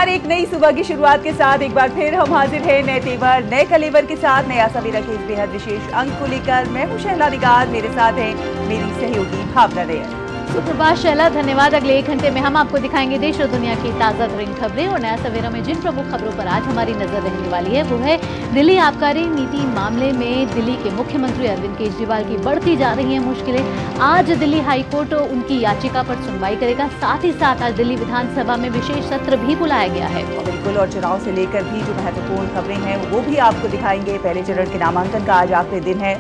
नमस्कार। एक नई सुबह की शुरुआत के साथ एक बार फिर हम हाजिर हैं नए तेवर नए कलेवर के साथ, नया सवेरा के इस बेहद विशेष अंक को लेकर। मैं हूं शैला निगार, मेरे साथ है मेरी सहयोगी भावना नैयर। सुप्रभात शैला, धन्यवाद। अगले 1 घंटे में हम आपको दिखाएंगे देश और दुनिया की ताजा तरीन खबरें और नया सवेरा में जिन प्रमुख खबरों पर आज हमारी नजर रहने वाली है वो है दिल्ली आबकारी नीति मामले में दिल्ली के मुख्यमंत्री अरविंद केजरीवाल की बढ़ती जा रही है मुश्किलें। आज दिल्ली हाईकोर्ट उनकी याचिका पर सुनवाई करेगा। साथ ही साथ आज दिल्ली विधानसभा में विशेष सत्र भी बुलाया गया है। बिल्कुल, और चुनाव से लेकर भी जो महत्वपूर्ण खबरें हैं वो भी आपको दिखाएंगे। पहले चरण के नामांकन का आज आखिरी दिन है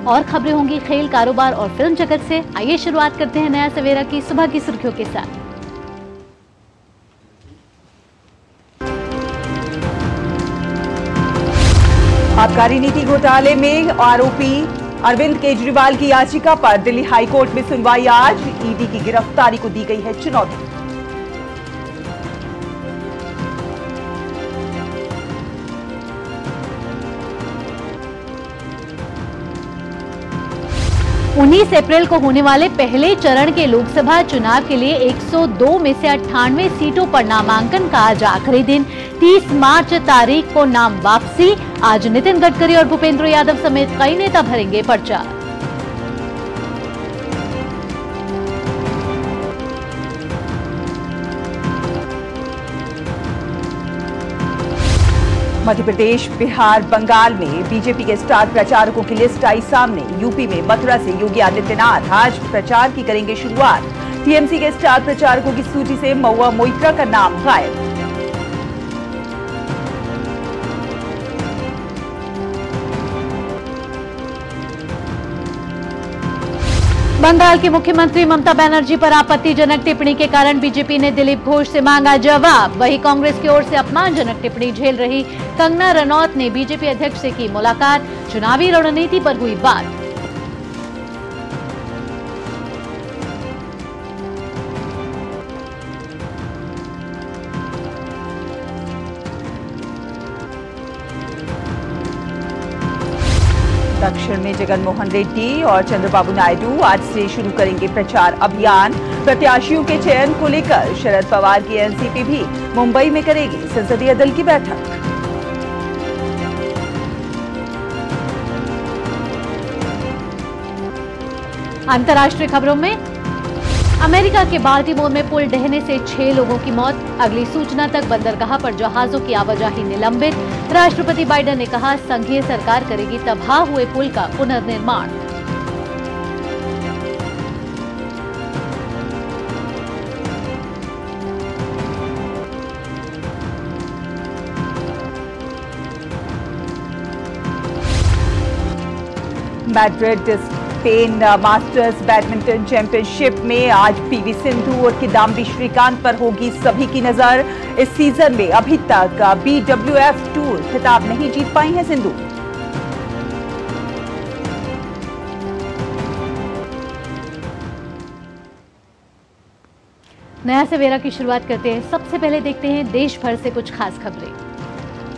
और खबरें होंगी खेल, कारोबार और फिल्म जगत से। आइए शुरुआत करते हैं नया सवेरा की सुबह की सुर्खियों के साथ। आबकारी नीति घोटाले में आरोपी अरविंद केजरीवाल की याचिका पर दिल्ली हाईकोर्ट में सुनवाई आज। ईडी की गिरफ्तारी को दी गई है चुनौती। उन्नीस अप्रैल को होने वाले पहले चरण के लोकसभा चुनाव के लिए 102 में से 98 सीटों पर नामांकन का आज आखिरी दिन। 30 मार्च तारीख को नाम वापसी। आज नितिन गडकरी और भूपेंद्र यादव समेत कई नेता भरेंगे पर्चा। मध्य प्रदेश, बिहार, बंगाल में बीजेपी के स्टार प्रचारकों की लिस्ट आई सामने। यूपी में मथुरा से योगी आदित्यनाथ आज प्रचार की करेंगे शुरुआत। टीएमसी के स्टार प्रचारकों की सूची से महुआ मोइत्रा का नाम गायब। बंगाल की मुख्यमंत्री ममता बनर्जी पर आपत्तिजनक टिप्पणी के कारण बीजेपी ने दिलीप घोष से मांगा जवाब। वहीं कांग्रेस की ओर से अपमानजनक टिप्पणी झेल रही कंगना रनौत ने बीजेपी अध्यक्ष से की मुलाकात। चुनावी रणनीति पर हुई बात। दक्षिण में जगनमोहन रेड्डी और चंद्रबाबू नायडू आज से शुरू करेंगे प्रचार अभियान। प्रत्याशियों के चयन को लेकर शरद पवार की एनसीपी भी मुंबई में करेगी संसदीय दल की बैठक। अंतर्राष्ट्रीय खबरों में अमेरिका के बाल्टीमोर में पुल ढहने से 6 लोगों की मौत। अगली सूचना तक बंदरगाह पर जहाजों की आवाजाही निलंबित। राष्ट्रपति बाइडेन ने कहा संघीय सरकार करेगी तबाह हुए पुल का पुनर्निर्माण। Madrid Spain masters badminton championship में आज पीवी सिंधु और किदाम्बी श्रीकांत पर होगी सभी की नजर। इस सीजन में अभी तक BWF टूर खिताब नहीं जीत पाई हैं सिंधु। नया सवेरा की शुरुआत करते हैं। सबसे पहले देखते हैं देश भर से कुछ खास खबरें।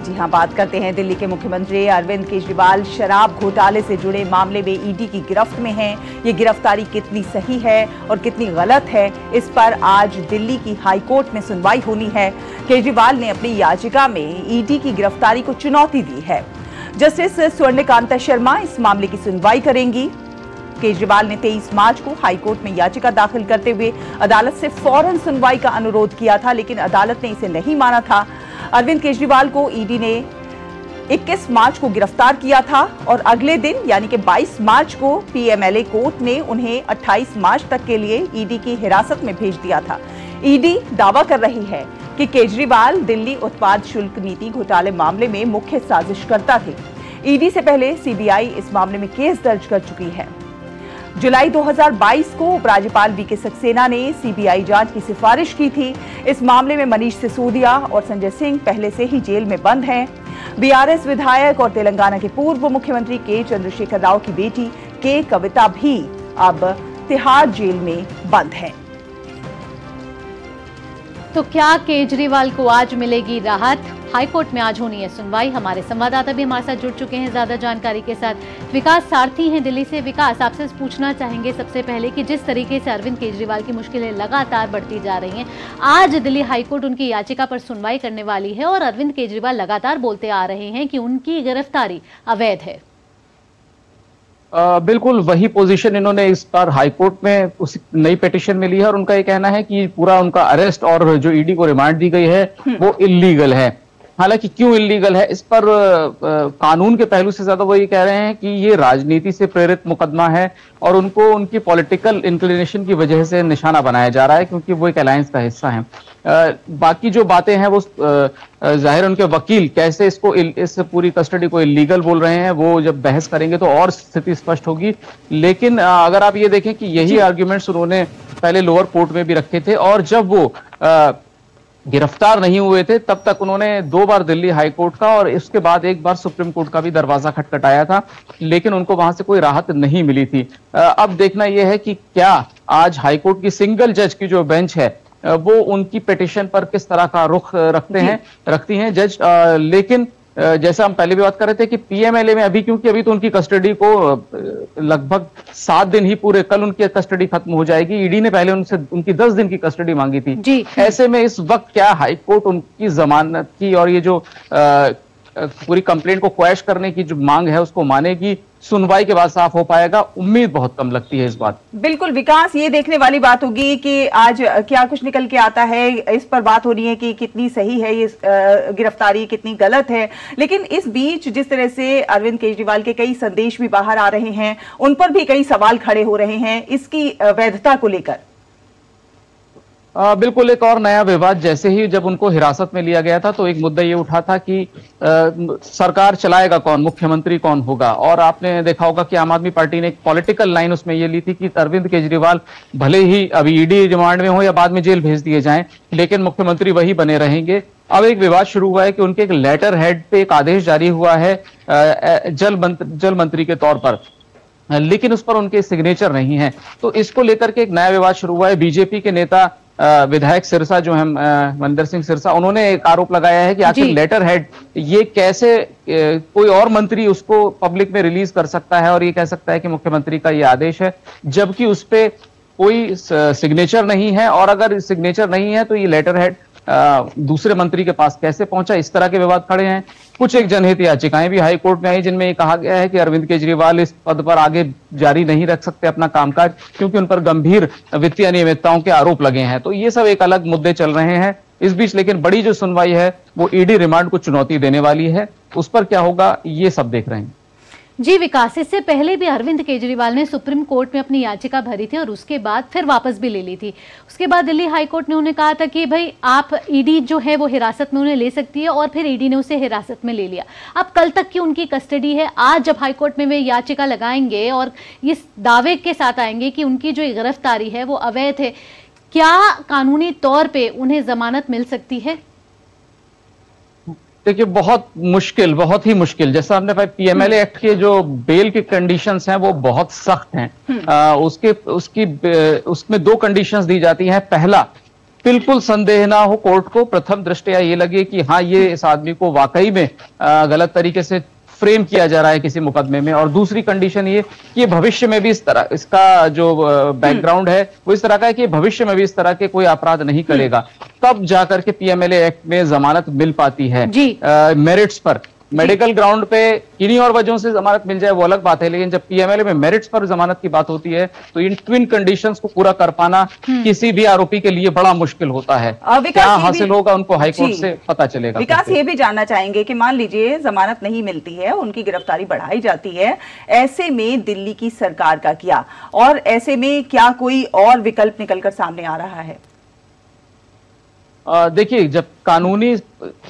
जी हां, बात करते हैं दिल्ली के मुख्यमंत्री अरविंद केजरीवाल शराब घोटाले से जुड़े मामले में ईडी की गिरफ्त में हैं। ये गिरफ्तारी कितनी सही है और कितनी गलत है, इस पर आज दिल्ली की हाईकोर्ट में सुनवाई होनी है। केजरीवाल ने अपनी याचिका में ईडी की गिरफ्तारी को चुनौती दी है। जस्टिस स्वर्णकांता शर्मा इस मामले की सुनवाई करेंगी। केजरीवाल ने 23 मार्च को हाईकोर्ट में याचिका दाखिल करते हुए अदालत से फौरन सुनवाई का अनुरोध किया था, लेकिन अदालत ने इसे नहीं माना था। अरविंद केजरीवाल को ईडी ने 21 मार्च को गिरफ्तार किया था और अगले दिन यानी कि 22 मार्च को पीएमएलए कोर्ट ने उन्हें 28 मार्च तक के लिए ईडी की हिरासत में भेज दिया था। ईडी दावा कर रही है कि केजरीवाल दिल्ली उत्पाद शुल्क नीति घोटाले मामले में मुख्य साजिशकर्ता थे। ईडी से पहले सीबीआई इस मामले में केस दर्ज कर चुकी है। जुलाई 2022 को उपराज्यपाल वीके सक्सेना ने सीबीआई जांच की सिफारिश की थी। इस मामले में मनीष सिसोदिया और संजय सिंह पहले से ही जेल में बंद हैं। बीआरएस विधायक और तेलंगाना के पूर्व मुख्यमंत्री के चंद्रशेखर राव की बेटी के कविता भी अब तिहाड़ जेल में बंद है। तो क्या केजरीवाल को आज मिलेगी राहत? हाईकोर्ट में आज होनी है सुनवाई। हमारे संवाददाता भी हमारे साथ जुड़ चुके हैं ज्यादा जानकारी के साथ। विकास सारथी हैं दिल्ली से। विकास, आपसे पूछना चाहेंगे सबसे पहले कि जिस तरीके से अरविंद केजरीवाल की मुश्किलें लगातार बढ़ती जा रही हैं, आज दिल्ली हाईकोर्ट उनकी याचिका पर सुनवाई करने वाली है और अरविंद केजरीवाल लगातार बोलते आ रहे हैं कि उनकी गिरफ्तारी अवैध है। बिल्कुल वही पोजीशन इन्होंने इस बार हाईकोर्ट में उस नई पिटीशन में ली है और उनका ये कहना है कि पूरा उनका अरेस्ट और जो ईडी को रिमांड दी गई है वो इल्लीगल है। हालांकि क्यों इल्लीगल है, इस पर कानून के पहलू से ज्यादा वो ये कह रहे हैं कि ये राजनीति से प्रेरित मुकदमा है और उनको उनकी पॉलिटिकल इंक्लिनेशन की वजह से निशाना बनाया जा रहा है क्योंकि वो एक अलायंस का हिस्सा है। बाकी जो बातें हैं वो जाहिर उनके वकील कैसे इस पूरी कस्टडी को इल्लीगल बोल रहे हैं, वो जब बहस करेंगे तो और स्थिति स्पष्ट होगी। लेकिन अगर आप ये देखें कि यही आर्ग्यूमेंट्स उन्होंने पहले लोअर कोर्ट में भी रखे थे और जब वो गिरफ्तार नहीं हुए थे तब तक उन्होंने 2 बार दिल्ली हाईकोर्ट का और इसके बाद 1 बार सुप्रीम कोर्ट का भी दरवाजा खटखटाया था, लेकिन उनको वहां से कोई राहत नहीं मिली थी। अब देखना यह है कि क्या आज हाईकोर्ट की सिंगल जज की जो बेंच है वो उनकी पिटीशन पर किस तरह का रुख रखती हैं जज। लेकिन जैसा हम पहले भी बात कर रहे थे कि पीएमएलए में क्योंकि अभी तो उनकी कस्टडी को लगभग 7 दिन ही पूरे, कल उनकी कस्टडी खत्म हो जाएगी। ईडी ने पहले उनकी 10 दिन की कस्टडी मांगी थी। ऐसे में इस वक्त क्या हाईकोर्ट उनकी जमानत की और ये जो पूरी कंप्लेंट को क्वैश करने की जो मांग है उसको मानेगी? सुनवाई के बाद साफ हो पाएगा, उम्मीद बहुत कम लगती है इस बात। बिल्कुल विकास, ये देखने वाली बात होगी कि आज क्या कुछ निकल के आता है। इस पर बात हो रही है कि कितनी सही है ये गिरफ्तारी, कितनी गलत है। लेकिन इस बीच जिस तरह से अरविंद केजरीवाल के कई संदेश भी बाहर आ रहे हैं, उन पर भी कई सवाल खड़े हो रहे हैं इसकी वैधता को लेकर। बिल्कुल, एक और नया विवाद जैसे ही जब उनको हिरासत में लिया गया था तो एक मुद्दा ये उठा था कि सरकार चलाएगा कौन, मुख्यमंत्री कौन होगा। और आपने देखा होगा कि आम आदमी पार्टी ने एक पॉलिटिकल लाइन उसमें ये ली थी कि अरविंद केजरीवाल भले ही अभी ईडी रिमांड में हो या बाद में जेल भेज दिए जाएं, लेकिन मुख्यमंत्री वही बने रहेंगे। अब एक विवाद शुरू हुआ है कि उनके एक लेटर हेड पे एक आदेश जारी हुआ है जल मंत्री के तौर पर, लेकिन उस पर उनके सिग्नेचर नहीं है। तो इसको लेकर के एक नया विवाद शुरू हुआ है। बीजेपी के नेता विधायक सिरसा जो है मनिंदर सिंह सिरसा, उन्होंने एक आरोप लगाया है कि आखिर लेटर हेड ये कैसे कोई और मंत्री उसको पब्लिक में रिलीज कर सकता है और ये कह सकता है कि मुख्यमंत्री का ये आदेश है, जबकि उस पे कोई सिग्नेचर नहीं है। और अगर सिग्नेचर नहीं है तो ये लेटर हेड दूसरे मंत्री के पास कैसे पहुंचा, इस तरह के विवाद खड़े हैं। कुछ एक जनहित याचिकाएं भी हाई कोर्ट में आई जिनमें ये कहा गया है कि अरविंद केजरीवाल इस पद पर आगे जारी नहीं रख सकते अपना कामकाज क्योंकि उन पर गंभीर वित्तीय अनियमितताओं के आरोप लगे हैं। तो ये सब एक अलग मुद्दे चल रहे हैं इस बीच। लेकिन बड़ी जो सुनवाई है वो ईडी रिमांड को चुनौती देने वाली है, उस पर क्या होगा ये सब देख रहे हैं। जी विकास, इससे पहले भी अरविंद केजरीवाल ने सुप्रीम कोर्ट में अपनी याचिका भरी थी और उसके बाद फिर वापस भी ले ली थी। उसके बाद दिल्ली हाई कोर्ट ने उन्हें कहा था कि भाई आप ईडी जो है वो हिरासत में उन्हें ले सकती है और फिर ईडी ने उसे हिरासत में ले लिया। अब कल तक की उनकी कस्टडी है। आज जब हाई कोर्ट में वे याचिका लगाएंगे और इस दावे के साथ आएंगे कि उनकी जो गिरफ्तारी है वो अवैध है, क्या कानूनी तौर पर उन्हें जमानत मिल सकती है? देखिए बहुत ही मुश्किल। जैसा आपने पीएमएलए एक्ट के जो बेल के कंडीशंस हैं वो बहुत सख्त हैं। उसमें 2 कंडीशंस दी जाती हैं। पहला, बिल्कुल संदेह ना हो कोर्ट को, प्रथम दृष्टया ये लगे कि हाँ ये इस आदमी को वाकई में गलत तरीके से फ्रेम किया जा रहा है किसी मुकदमे में। और दूसरी कंडीशन ये कि भविष्य में भी इस तरह, इसका जो बैकग्राउंड है वो इस तरह का है कि भविष्य में भी इस तरह के कोई अपराध नहीं करेगा, तब जाकर के पीएमएलए एक्ट में जमानत मिल पाती है। मेरिट्स पर, मेडिकल ग्राउंड पे किन्हीं और वजहों से जमानत मिल जाए वो अलग बात है, लेकिन जब पीएमएलए में मेरिट्स पर जमानत की बात होती है तो इन ट्विन कंडीशंस को पूरा कर पाना किसी भी आरोपी के लिए बड़ा मुश्किल होता है। क्या हासिल होगा उनको हाईकोर्ट से पता चलेगा। विकास, ये भी जानना चाहेंगे कि मान लीजिए जमानत नहीं मिलती है, उनकी गिरफ्तारी बढ़ाई जाती है, ऐसे में दिल्ली की सरकार का क्या, और ऐसे में क्या कोई और विकल्प निकलकर सामने आ रहा है? देखिए, जब कानूनी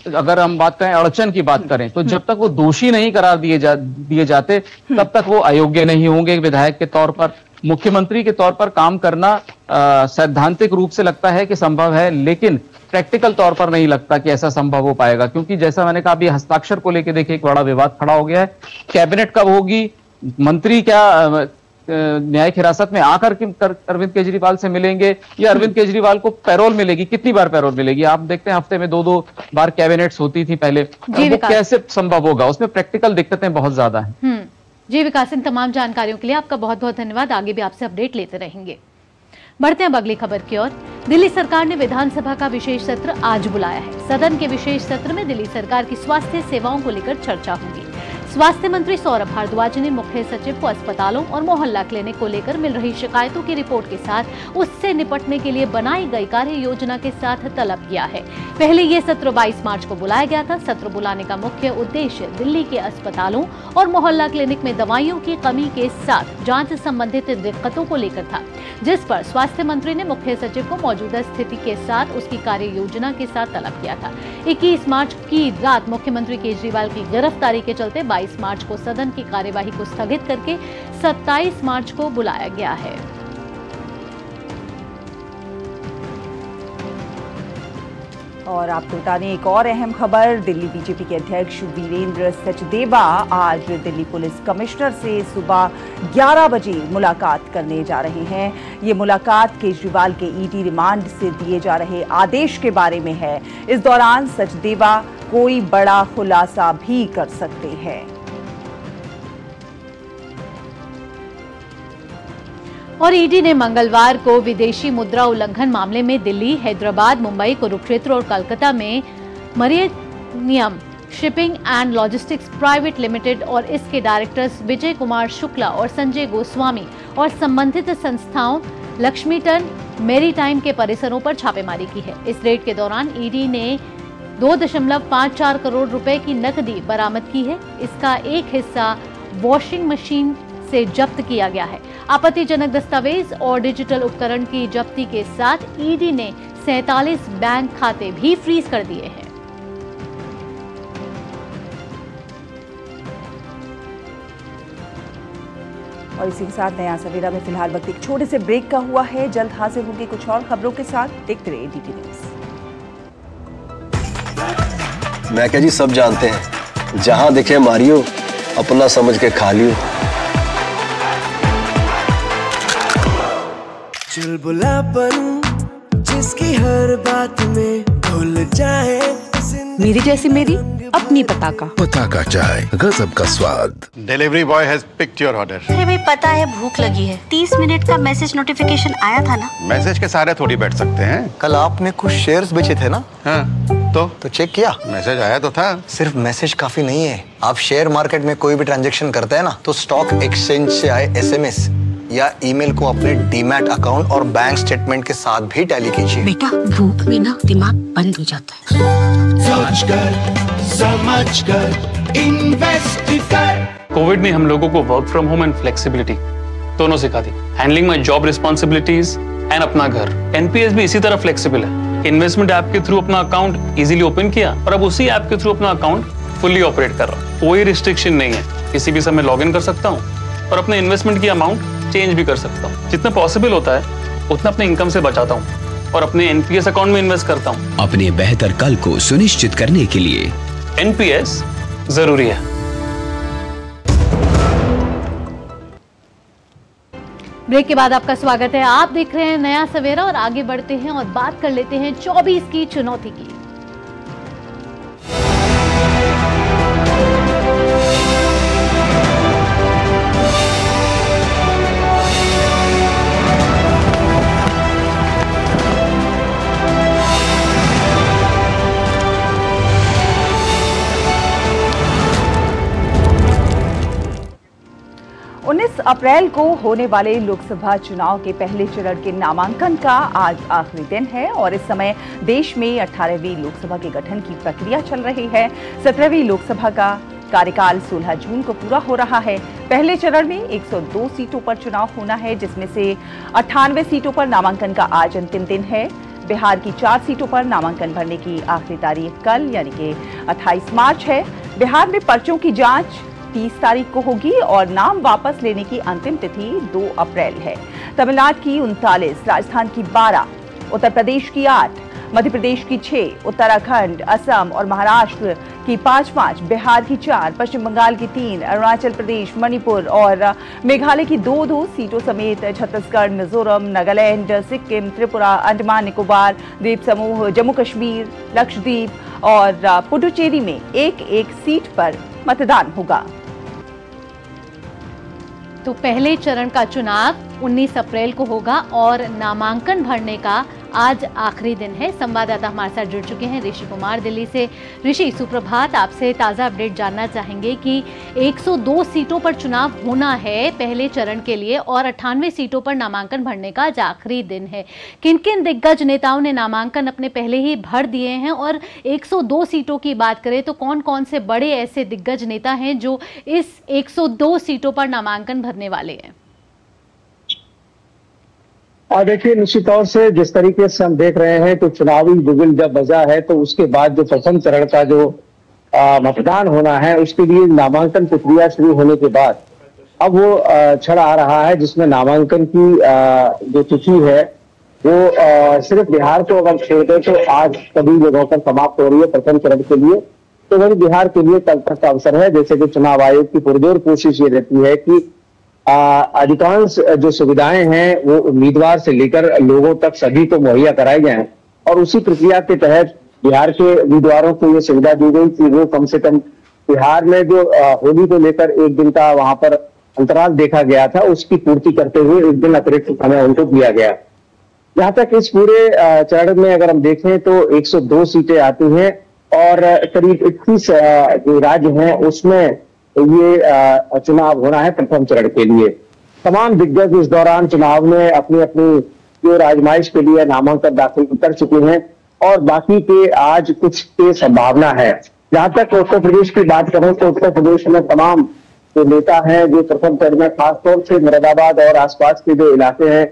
अगर हम बात करें, अड़चन की बात करें, तो जब तक वो दोषी नहीं करार दिए जाते तब तक वो अयोग्य नहीं होंगे। विधायक के तौर पर, मुख्यमंत्री के तौर पर काम करना सैद्धांतिक रूप से लगता है कि संभव है, लेकिन प्रैक्टिकल तौर पर नहीं लगता कि ऐसा संभव हो पाएगा। क्योंकि जैसा मैंने कहा, अभी हस्ताक्षर को लेकर देखिए एक बड़ा विवाद खड़ा हो गया है। कैबिनेट कब होगी, मंत्री क्या न्यायिक हिरासत में आकर अरविंद केजरीवाल से मिलेंगे या अरविंद केजरीवाल को पैरोल मिलेगी? कितनी बार पैरोल मिलेगी? आप देखते हैं हफ्ते में 2-2 बार कैबिनेट्स होती थी पहले, वो कैसे संभव होगा? उसमें प्रैक्टिकल दिक्कतें बहुत ज्यादा हैं। जी विकास, इन तमाम जानकारियों के लिए आपका बहुत बहुत धन्यवाद। आगे भी आपसे अपडेट लेते रहेंगे। बढ़ते हैं अब अगली खबर की ओर। दिल्ली सरकार ने विधानसभा का विशेष सत्र आज बुलाया है। सदन के विशेष सत्र में दिल्ली सरकार की स्वास्थ्य सेवाओं को लेकर चर्चा होगी। स्वास्थ्य मंत्री सौरभ भारद्वाज ने मुख्य सचिव को अस्पतालों और मोहल्ला क्लिनिक को लेकर मिल रही शिकायतों की रिपोर्ट के साथ उससे निपटने के लिए बनाई गई कार्य योजना के साथ तलब किया है। पहले ये सत्र 22 मार्च को बुलाया गया था। सत्र बुलाने का मुख्य उद्देश्य दिल्ली के अस्पतालों और मोहल्ला क्लिनिक में दवाइयों की कमी के साथ जांच संबंधित दिक्कतों को लेकर था, जिस पर स्वास्थ्य मंत्री ने मुख्य सचिव को मौजूदा स्थिति के साथ उसकी कार्य योजना के साथ तलब किया था। 21 मार्च की रात मुख्यमंत्री केजरीवाल की गिरफ्तारी के चलते 22 मार्च को सदन की कार्यवाही को स्थगित करके 27 मार्च को बुलाया गया है। और आपको बता दें एक और अहम खबर, दिल्ली बीजेपी के अध्यक्ष वीरेंद्र सचदेवा आज दिल्ली पुलिस कमिश्नर से सुबह 11 बजे मुलाकात करने जा रहे हैं। ये मुलाकात केजरीवाल के ईडी रिमांड से दिए जा रहे आदेश के बारे में है। इस दौरान सचदेवा कोई बड़ा खुलासा भी कर सकते हैं। और ईडी ने मंगलवार को विदेशी मुद्रा उल्लंघन मामले में दिल्ली, हैदराबाद, मुंबई, कुरुक्षेत्र और कोलकाता में Marinium shipping and logistics private limited और इसके डायरेक्टर्स विजय कुमार शुक्ला और संजय गोस्वामी और संबंधित संस्थाओं लक्ष्मीटन मैरीटाइम के परिसरों पर छापेमारी की है। इस रेड के दौरान ईडी ने 2.54 करोड़ रुपए की नकदी बरामद की है। इसका एक हिस्सा वॉशिंग मशीन से जब्त किया गया है। आपत्तिजनक दस्तावेज और डिजिटल उपकरण की जब्ती के साथ ईडी ने 47 बैंक खाते भी फ्रीज कर दिए हैं। और इसी के साथ नया सवेरा में फिलहाल वक्त एक छोटे से ब्रेक का हुआ है। जल्द हाजिर होंगे कुछ और खबरों के साथ। देखते रहिए डीटी न्यूज। मैं क्या जी, सब जानते हैं, जहां दिखे मारियो, अपना समझ के खा लियो। चुलबुलापन जिसकी हर बात में भूल जाए, मेरी जैसी मेरी अपनी पताका चाय, गजब का स्वाद। Delivery boy has picked your order. अरे भाई पता है भूख लगी है। 30 मिनट का मैसेज नोटिफिकेशन आया था ना। मैसेज के सारे थोड़ी बैठ सकते हैं। कल आपने कुछ शेयर्स बेचे थे ना? हाँ, तो चेक किया? मैसेज आया तो था। सिर्फ मैसेज काफी नहीं है। आप शेयर मार्केट में कोई भी ट्रांजैक्शन करते हैं ना, तो स्टॉक एक्सचेंज से आए एसएमएस या ईमेल को अपने डीमैट अकाउंट और बैंक स्टेटमेंट के साथ भी टैली कीजिए। बेटा भूख में ना दिमाग बंद हो जाता है। सोच कर समझ कर इन्वेस्ट कर। कोविड ने हम लोगों को work from home and flexibility दोनों सिखा दी। Handling my job responsibilities and अपना घर। एनपीएस भी इसी तरह फ्लेक्सिबल है। इन्वेस्टमेंट ऐप के थ्रू अपना अकाउंट इजीली ओपन किया और अब उसी ऐप के थ्रू अपना अकाउंट फुल्ली ऑपरेट कर रहा हूँ। कोई रिस्ट्रिक्शन नहीं है, किसी भी समय लॉग इन कर सकता हूँ और अपने इन्वेस्टमेंट की अमाउंट चेंज भी कर सकता हूँ। जितना पॉसिबल होता है उतना अपने इनकम से बचाता हूँ और अपने एनपीएस अकाउंट में इन्वेस्ट करता हूँ। अपने बेहतर कल को सुनिश्चित करने के लिए एनपीएस जरूरी है। ब्रेक के बाद आपका स्वागत है। आप देख रहे हैं नया सवेरा और आगे बढ़ते हैं और बात कर लेते हैं 24 की चुनौती की। अप्रैल को होने वाले लोकसभा चुनाव के पहले चरण के नामांकन का आज आखिरी दिन है और इस समय देश में 18वीं लोकसभा के गठन की प्रक्रिया चल रही है। 17वीं लोकसभा का कार्यकाल 16 जून को पूरा हो रहा है। पहले चरण में 102 सीटों पर चुनाव होना है, जिसमें से 98 सीटों पर नामांकन का आज अंतिम दिन है। बिहार की 4 सीटों पर नामांकन भरने की आखिरी तारीख कल यानी कि 28 मार्च है। बिहार में पर्चों की जांच 30 तारीख को होगी और नाम वापस लेने की अंतिम तिथि 2 अप्रैल है। तमिलनाडु की 39, राजस्थान की 12, उत्तर प्रदेश की 8, मध्य प्रदेश की 6, उत्तराखंड, असम और महाराष्ट्र की 5, बिहार की 4, पश्चिम बंगाल की 3, अरुणाचल प्रदेश, मणिपुर और मेघालय की 2 सीटों समेत छत्तीसगढ़, मिजोरम, नागालैंड, सिक्किम, त्रिपुरा, अंडमान निकोबार द्वीप समूह, जम्मू कश्मीर, लक्षद्वीप और पुडुचेरी में 1-1 सीट पर मतदान होगा। तो पहले चरण का चुनाव 19 अप्रैल को होगा और नामांकन भरने का आज आखिरी दिन है। संवाददाता हमारे साथ जुड़ चुके हैं ऋषि कुमार दिल्ली से। ऋषि, सुप्रभात। आपसे ताज़ा अपडेट जानना चाहेंगे कि 102 सीटों पर चुनाव होना है पहले चरण के लिए और 98 सीटों पर नामांकन भरने का आज आखिरी दिन है। किन किन दिग्गज नेताओं ने नामांकन अपने पहले ही भर दिए हैं और 102 सीटों की बात करें तो कौन कौन से बड़े ऐसे दिग्गज नेता हैं जो इस 102 सीटों पर नामांकन भरने वाले हैं? और देखिए, निश्चित तौर से जिस तरीके से हम देख रहे हैं तो चुनावी बिगुल जब बजा है तो उसके बाद जो प्रथम चरण का जो मतदान होना है उसके लिए नामांकन प्रक्रिया शुरू होने के बाद अब वो क्षण आ रहा है जिसमें नामांकन की जो तिथि है वो सिर्फ बिहार को अगर छोड़ दे तो आज सभी जगहों पर समाप्त हो रही है प्रथम चरण के लिए। तो वही बिहार के लिए कल तक का अवसर है। जैसे कि चुनाव आयोग की पुरजोर कोशिश ये रहती है कि अधिकांश जो सुविधाएं हैं वो उम्मीदवार से लेकर लोगों तक सभी को मुहैया कराई जाएं और उसी प्रक्रिया के तहत बिहार के उम्मीदवारों को ये सुविधा दी गई कि वो कम से कम बिहार में जो होली को लेकर एक दिन का वहां पर अंतराल देखा गया था उसकी पूर्ति करते हुए एक दिन अतिरिक्त समय उनको दिया गया। जहां तक इस पूरे चरण में अगर हम देखें तो 102 सीटें आती हैं और करीब 21 जो राज्य हैं उसमें ये चुनाव होना है प्रथम चरण के लिए। तमाम दिग्गज इस दौरान चुनाव में अपनी अपनी जो आजमाइश के लिए नामांकन दाखिल कर चुके हैं और बाकी के आज कुछ की संभावना है। जहां तक उत्तर प्रदेश की बात करें तो उत्तर प्रदेश में तमाम जो नेता हैं जो प्रथम चरण में खासतौर से मुरादाबाद और आसपास के जो इलाके हैं,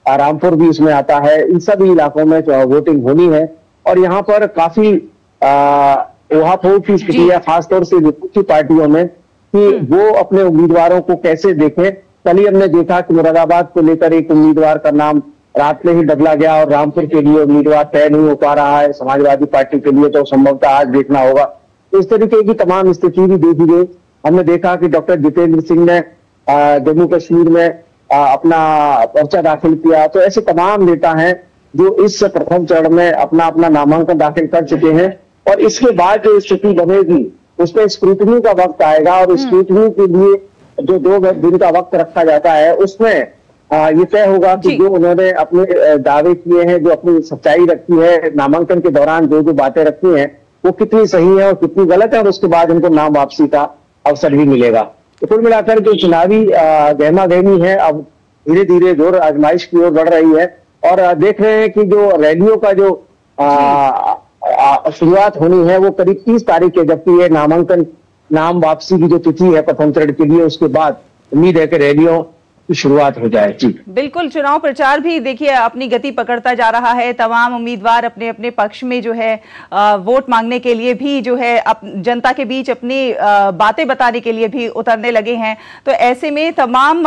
रामपुर भी इसमें आता है, इन सभी इलाकों में वोटिंग होनी है और यहाँ पर काफी उहापोह की स्थिति है खासतौर से विपक्षी पार्टियों में कि वो अपने उम्मीदवारों को कैसे देखें। कल ही हमने देखा कि मुरादाबाद को लेकर एक उम्मीदवार का नाम रात में ही बदला गया और रामपुर के लिए उम्मीदवार तय नहीं हो पा रहा है समाजवादी पार्टी के लिए, तो संभवतः आज देखना होगा। इस तरीके की तमाम स्थिति भी देखी गई। हमने देखा कि डॉक्टर जितेंद्र सिंह ने जम्मू कश्मीर में अपना पर्चा दाखिल किया। तो ऐसे तमाम नेता हैं जो इस प्रथम चरण में अपना अपना नामांकन दाखिल कर चुके हैं और इसके बाद जो स्थिति बनेगी उसमें स्क्रूटनी का वक्त आएगा और स्क्रूटनी के लिए जो 2 दिन का वक्त रखा जाता है उसमें ये तय होगा कि जो उन्होंने अपने दावे किए हैं, जो अपनी सच्चाई रखी है नामांकन के दौरान, जो जो बातें रखी हैं वो कितनी सही है और कितनी गलत है और उसके बाद उनको नाम वापसी का अवसर भी मिलेगा। तो कुल मिलाकर जो चुनावी गहमा गहमी है अब धीरे धीरे जोर आजमाइश की ओर बढ़ रही है और देख रहे हैं कि जो रैलियों का जो शुरुआत होनी है वो करीब 30 तारीख है, जबकि ये नाम वापसी की जो तिथि है प्रथम चरण के लिए उसके बाद उम्मीद है कि रैलियों की शुरुआत हो जाए। जी बिल्कुल, चुनाव प्रचार भी देखिए अपनी गति पकड़ता जा रहा है। तमाम उम्मीदवार अपने अपने पक्ष में जो है वोट मांगने के लिए भी जो है जनता के बीच अपनी बातें बताने के लिए भी उतरने लगे हैं। तो ऐसे में तमाम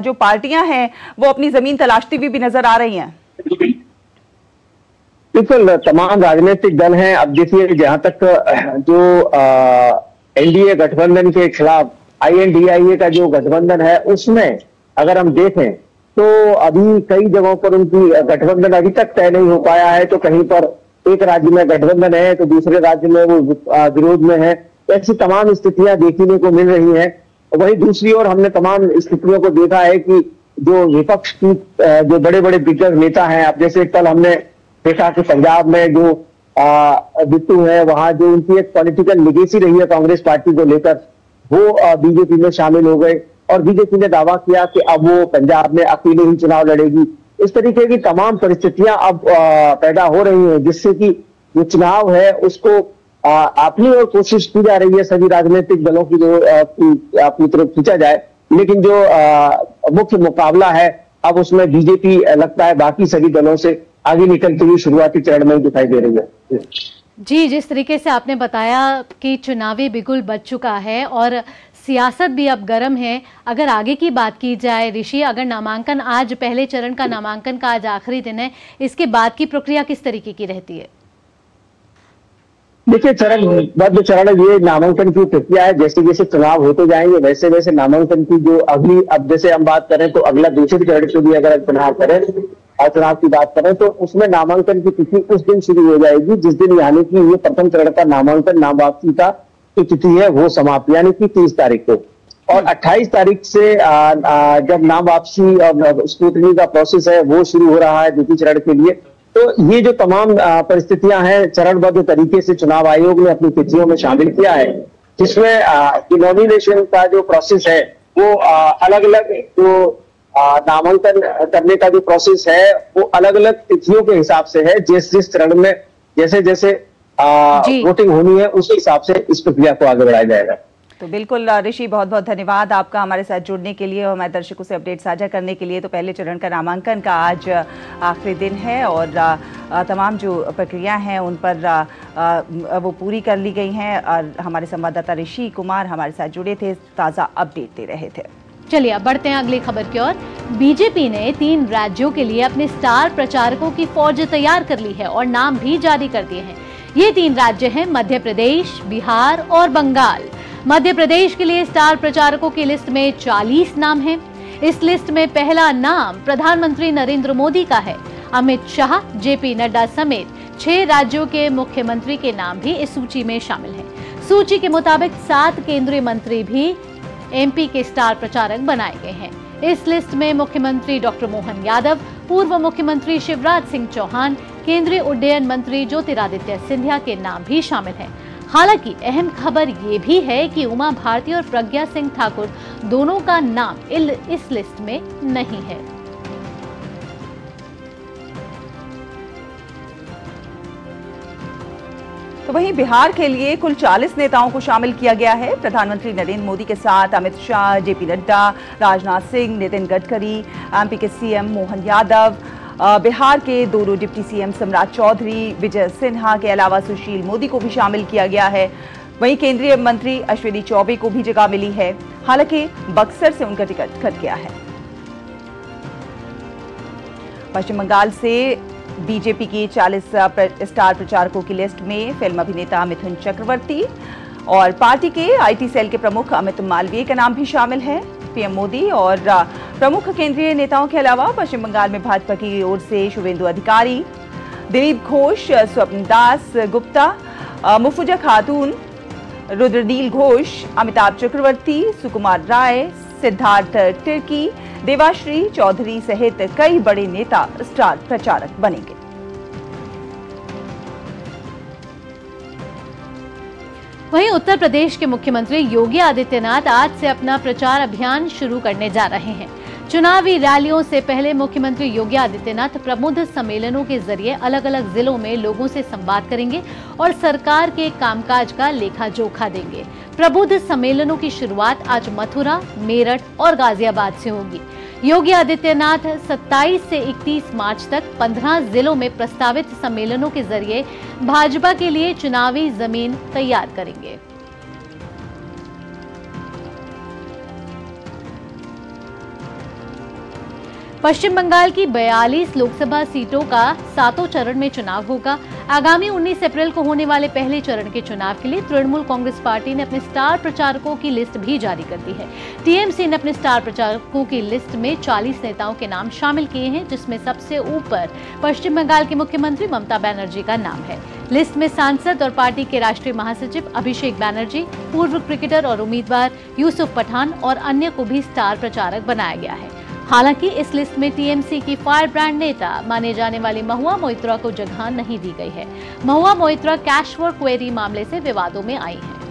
जो पार्टियां हैं वो अपनी जमीन तलाशती हुई भी नजर आ रही हैं। बिल्कुल, तमाम राजनीतिक दल हैं। अब देखिए, जहां तक जो एनडीए गठबंधन के खिलाफ INDIA का जो गठबंधन है उसमें अगर हम देखें तो अभी कई जगहों पर उनकी गठबंधन अभी तक तय नहीं हो पाया है। तो कहीं पर एक राज्य में गठबंधन है तो दूसरे राज्य में वो विरोध में है। ऐसी तमाम स्थितियां देखने को मिल रही हैं। वहीं दूसरी ओर हमने तमाम स्थितियों को देखा है कि जो विपक्ष की जो बड़े बड़े दिग्गज नेता हैं, अब जैसे कल हमने देखा कि पंजाब में जो बिट्टू है वहां जो उनकी एक पॉलिटिकल लिगेसी रही है कांग्रेस पार्टी को लेकर, वो बीजेपी में शामिल हो गए और बीजेपी ने दावा किया कि अब वो पंजाब में अकेले ही चुनाव लड़ेगी। इस तरीके की तमाम परिस्थितियां अब पैदा हो रही हैं जिससे कि जो चुनाव है उसको अपनी ओर कोशिश की जा रही है सभी राजनीतिक दलों की जो अपनी तरफ खींचा जाए, लेकिन जो मुख्य मुकाबला है अब उसमें बीजेपी लगता है बाकी सभी दलों से आगे निकलती हुई शुरुआती चरण में दिखाई दे रही है। जी, जिस तरीके से आपने बताया कि चुनावी बिगुल बज चुका है और सियासत भी अब गर्म है। अगर आगे की बात की जाए ऋषि, अगर नामांकन आज पहले चरण का नामांकन का आज आखिरी दिन है, इसके बाद की प्रक्रिया किस तरीके की रहती है? देखिए, चरण ये नामांकन की प्रक्रिया है। जैसे जैसे चुनाव होते जाएंगे वैसे वैसे नामांकन की जो अगली, अब जैसे हम बात करें तो अगला दूसरे चरण से भी अगर चुनाव करें और चुनाव की बात करें तो उसमें नामांकन की तिथि उस दिन शुरू हो जाएगी जिस दिन, यानी कि ये प्रथम चरण का नामांकन नाम वापसी का जो तिथि है वो समाप्त, यानी कि 30 तारीख को। और 28 तारीख से जब नाम वापसी और स्क्रूटनी का प्रोसेस है वो शुरू हो रहा है द्वितीय चरण के लिए। तो ये जो तमाम परिस्थितियां हैं चरणबद्ध तरीके से चुनाव आयोग ने अपनी तिथियों में शामिल किया है, जिसमें नॉमिनेशन का जो प्रोसेस है वो अलग अलग जो नामांकन करने का जो प्रोसेस है वो अलग अलग तिथियों के हिसाब से है। जिस चरण में जैसे जैसे वोटिंग होनी है उस हिसाब से इस प्रक्रिया को आगे बढ़ाया जाएगा। तो बिल्कुल ऋषि, बहुत बहुत धन्यवाद आपका हमारे साथ जुड़ने के लिए और हमारे दर्शकों से अपडेट साझा करने के लिए। तो पहले चरण का नामांकन का आज आखिरी दिन है और तमाम जो प्रक्रिया हैं उन पर वो पूरी कर ली गई हैं और हमारे संवाददाता ऋषि कुमार हमारे साथ जुड़े थे, ताज़ा अपडेट दे रहे थे। चलिए अब बढ़ते हैं अगली खबर की ओर। बीजेपी ने 3 राज्यों के लिए अपने स्टार प्रचारकों की फौज तैयार कर ली है और नाम भी जारी कर दिए हैं। ये 3 राज्य हैं मध्य प्रदेश, बिहार और बंगाल। मध्य प्रदेश के लिए स्टार प्रचारकों की लिस्ट में 40 नाम हैं। इस लिस्ट में पहला नाम प्रधानमंत्री नरेंद्र मोदी का है। अमित शाह, जेपी नड्डा समेत 6 राज्यों के मुख्यमंत्री के नाम भी इस सूची में शामिल हैं। सूची के मुताबिक 7 केंद्रीय मंत्री भी एमपी के स्टार प्रचारक बनाए गए हैं। इस लिस्ट में मुख्यमंत्री डॉक्टर मोहन यादव, पूर्व मुख्यमंत्री शिवराज सिंह चौहान, केंद्रीय उड्डयन मंत्री ज्योतिरादित्य सिंधिया के नाम भी शामिल हैं। हालांकि अहम खबर ये भी है कि उमा भारती और प्रज्ञा सिंह ठाकुर दोनों का नाम इस लिस्ट में नहीं है। तो वहीं बिहार के लिए कुल 40 नेताओं को शामिल किया गया है। प्रधानमंत्री नरेंद्र मोदी के साथ अमित शाह, जेपी नड्डा, राजनाथ सिंह, नितिन गडकरी, एमपी के सीएम मोहन यादव, बिहार के दोनों डिप्टी सीएम सम्राट चौधरी, विजय सिन्हा के अलावा सुशील मोदी को भी शामिल किया गया है। वहीं केंद्रीय मंत्री अश्विनी चौबे को भी जगह मिली है। हालांकि बक्सर से उनका टिकट कट गया है। पश्चिम बंगाल से बीजेपी की 40 स्टार प्रचारकों की लिस्ट में फिल्म अभिनेता मिथुन चक्रवर्ती और पार्टी के आईटी सेल के प्रमुख अमित मालवीय का नाम भी शामिल है। पीएम मोदी और प्रमुख केंद्रीय नेताओं के अलावा पश्चिम बंगाल में भाजपा की ओर से शुभेंदु अधिकारी, दिलीप घोष, स्वप्न दास गुप्ता, मुफुजा खातून, रुद्रनील घोष, अमिताभ चक्रवर्ती, सुकुमार राय, सिद्धार्थ तिर्की, देवाश्री चौधरी सहित कई बड़े नेता स्टार प्रचारक बनेंगे। वहीं उत्तर प्रदेश के मुख्यमंत्री योगी आदित्यनाथ आज से अपना प्रचार अभियान शुरू करने जा रहे हैं। चुनावी रैलियों से पहले मुख्यमंत्री योगी आदित्यनाथ प्रबुद्ध सम्मेलनों के जरिए अलग अलग जिलों में लोगों से संवाद करेंगे और सरकार के कामकाज का लेखा जोखा देंगे। प्रबुद्ध सम्मेलनों की शुरुआत आज मथुरा, मेरठ और गाजियाबाद से होगी। योगी आदित्यनाथ 27 से 31 मार्च तक 15 जिलों में प्रस्तावित सम्मेलनों के जरिए भाजपा के लिए चुनावी जमीन तैयार करेंगे। पश्चिम बंगाल की 42 लोकसभा सीटों का 7वें चरण में चुनाव होगा। आगामी 19 अप्रैल को होने वाले पहले चरण के चुनाव के लिए तृणमूल कांग्रेस पार्टी ने अपने स्टार प्रचारकों की लिस्ट भी जारी कर दी है। टीएमसी ने अपने स्टार प्रचारकों की लिस्ट में 40 नेताओं के नाम शामिल किए हैं, जिसमें सबसे ऊपर पश्चिम बंगाल की मुख्यमंत्री ममता बनर्जी का नाम है। लिस्ट में सांसद और पार्टी के राष्ट्रीय महासचिव अभिषेक बनर्जी, पूर्व क्रिकेटर और उम्मीदवार यूसुफ पठान और अन्य को भी स्टार प्रचारक बनाया गया है। हालांकि इस लिस्ट में टीएमसी की फायर ब्रांड नेता माने जाने वाली महुआ मोइत्रा को जगह नहीं दी गई है। Mahua Moitra cash for query मामले से विवादों में आई हैं।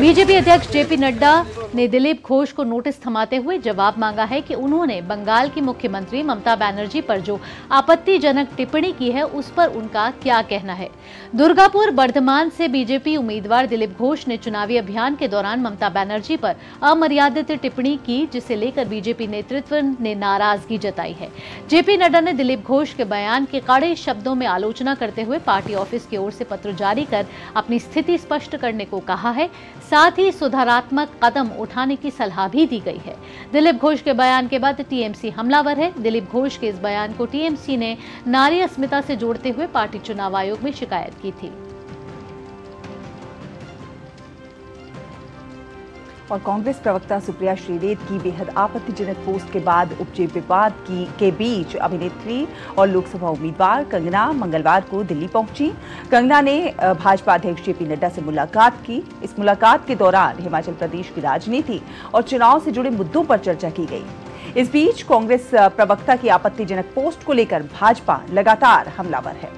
बीजेपी अध्यक्ष जेपी नड्डा ने दिलीप घोष को नोटिस थमाते हुए जवाब मांगा है कि उन्होंने बंगाल की मुख्यमंत्री ममता बनर्जी पर जो आपत्तिजनक टिप्पणी की है उस पर उनका क्या कहना है। दुर्गापुर बर्धमान से बीजेपी उम्मीदवार दिलीप घोष ने चुनावी अभियान के दौरान ममता बनर्जी पर अमर्यादित टिप्पणी की, जिसे लेकर बीजेपी नेतृत्व ने नाराजगी जताई है। जेपी नड्डा ने दिलीप घोष के बयान की कड़े शब्दों में आलोचना करते हुए पार्टी ऑफिस की ओर से पत्र जारी कर अपनी स्थिति स्पष्ट करने को कहा है। साथ ही सुधारात्मक कदम उठाने की सलाह भी दी गई है। दिलीप घोष के बयान के बाद टीएमसी हमलावर है। दिलीप घोष के इस बयान को टीएमसी ने नारी अस्मिता से जोड़ते हुए पार्टी चुनाव आयोग में शिकायत की थी। और कांग्रेस प्रवक्ता सुप्रिया श्रीनेत की बेहद आपत्तिजनक पोस्ट के बाद उपजे विवाद के बीच अभिनेत्री और लोकसभा उम्मीदवार कंगना मंगलवार को दिल्ली पहुंची। कंगना ने भाजपा अध्यक्ष जेपी नड्डा से मुलाकात की। इस मुलाकात के दौरान हिमाचल प्रदेश की राजनीति और चुनाव से जुड़े मुद्दों पर चर्चा की गई। इस बीच कांग्रेस प्रवक्ता की आपत्तिजनक पोस्ट को लेकर भाजपा लगातार हमलावर है।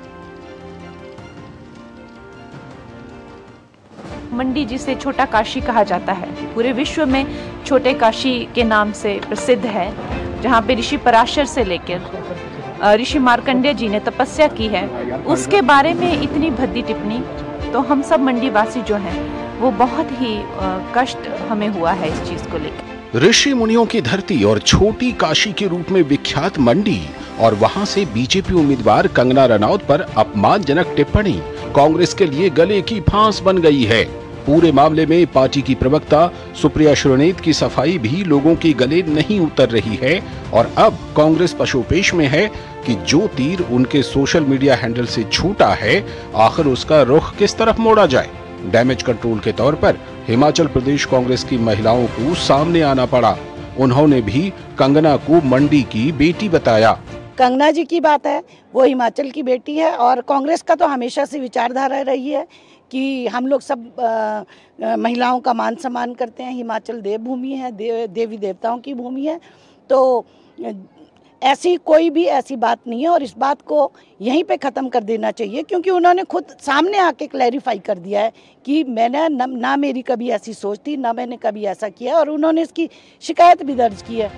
मंडी जिसे छोटा काशी कहा जाता है, पूरे विश्व में छोटे काशी के नाम से प्रसिद्ध है, जहाँ पे ऋषि पराशर से लेकर ऋषि मार्कंडेय जी ने तपस्या की है, उसके बारे में इतनी भद्दी टिप्पणी, तो हम सब मंडी वासी जो हैं वो बहुत ही कष्ट हमें हुआ है इस चीज को लेकर। ऋषि मुनियों की धरती और छोटी काशी के रूप में विख्यात मंडी और वहां से बीजेपी उम्मीदवार कंगना रनौत पर अपमानजनक टिप्पणी कांग्रेस के लिए गले की फांस बन गई है। पूरे मामले में पार्टी की प्रवक्ता सुप्रिया श्रीनेत की सफाई भी लोगों के गले नहीं उतर रही है और अब कांग्रेस पशोपेश में है कि जो तीर उनके सोशल मीडिया हैंडल से छूटा है, आखिर उसका रुख किस तरफ मोड़ा जाए। डैमेज कंट्रोल के तौर पर हिमाचल प्रदेश कांग्रेस की महिलाओं को सामने आना पड़ा। उन्होंने भी कंगना को मंडी की बेटी बताया। कंगना जी की बात है, वो हिमाचल की बेटी है और कांग्रेस का तो हमेशा से विचारधारा रही है कि हम लोग सब महिलाओं का मान सम्मान करते हैं। हिमाचल देवभूमि है, देवी देवताओं की भूमि है, तो ऐसी कोई भी ऐसी बात नहीं है और इस बात को यहीं पे ख़त्म कर देना चाहिए, क्योंकि उन्होंने खुद सामने आके क्लैरिफाई कर दिया है कि मैंने ना मेरी कभी ऐसी सोच थी, ना मैंने कभी ऐसा किया, और उन्होंने इसकी शिकायत भी दर्ज की है।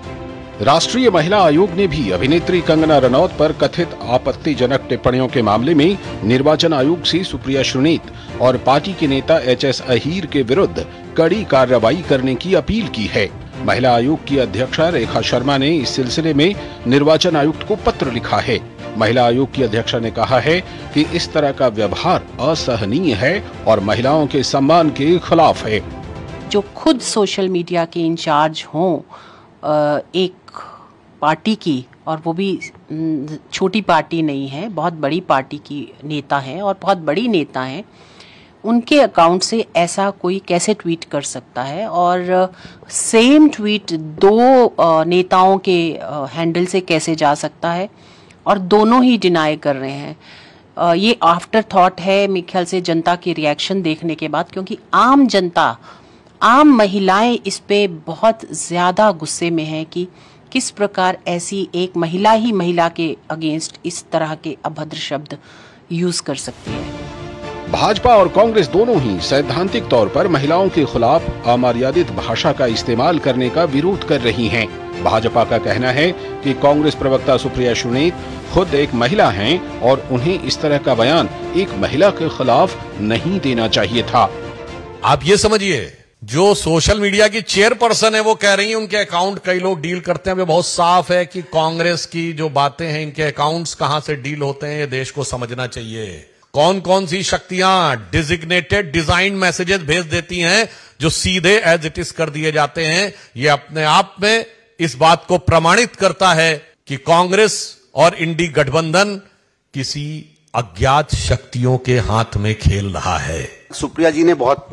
राष्ट्रीय महिला आयोग ने भी अभिनेत्री कंगना रनौत पर कथित आपत्तिजनक टिप्पणियों के मामले में निर्वाचन आयोग से सुप्रिया श्रीनेत और पार्टी के नेता एचएस अहीर के विरुद्ध कड़ी कार्रवाई करने की अपील की है। महिला आयोग की अध्यक्षा रेखा शर्मा ने इस सिलसिले में निर्वाचन आयुक्त को पत्र लिखा है। महिला आयोग की अध्यक्षा ने कहा है कि इस तरह का व्यवहार असहनीय है और महिलाओं के सम्मान के खिलाफ है। जो खुद सोशल मीडिया के इंचार्ज हों एक पार्टी की, और वो भी छोटी पार्टी नहीं है, बहुत बड़ी पार्टी की नेता है और बहुत बड़ी नेता है, उनके अकाउंट से ऐसा कोई कैसे ट्वीट कर सकता है? और सेम ट्वीट दो नेताओं के हैंडल से कैसे जा सकता है? और दोनों ही डिनाई कर रहे हैं। ये आफ्टर थॉट है मेरे ख्याल से जनता की रिएक्शन देखने के बाद, क्योंकि आम जनता, आम महिलाएं इस पे बहुत ज़्यादा गुस्से में है कि किस प्रकार ऐसी एक महिला ही महिला के अगेंस्ट इस तरह के अभद्र शब्द यूज कर सकती है। भाजपा और कांग्रेस दोनों ही सैद्धांतिक तौर पर महिलाओं के खिलाफ अमर्यादित भाषा का इस्तेमाल करने का विरोध कर रही हैं। भाजपा का कहना है कि कांग्रेस प्रवक्ता सुप्रिया श्रीनेत खुद एक महिला हैं और उन्हें इस तरह का बयान एक महिला के खिलाफ नहीं देना चाहिए था। आप ये समझिए, जो सोशल मीडिया की चेयरपर्सन है वो कह रही है उनके अकाउंट कई लोग डील करते हैं। बहुत साफ है कि कांग्रेस की जो बातें हैं, इनके अकाउंट्स कहां से डील होते हैं, ये देश को समझना चाहिए। कौन कौन सी शक्तियां डिजिग्नेटेड डिजाइन मैसेजेस भेज देती हैं जो सीधे एज इट इज कर दिए जाते हैं, ये अपने आप में इस बात को प्रमाणित करता है कि कांग्रेस और इंडी गठबंधन किसी अज्ञात शक्तियों के हाथ में खेल रहा है। सुप्रिया जी ने बहुत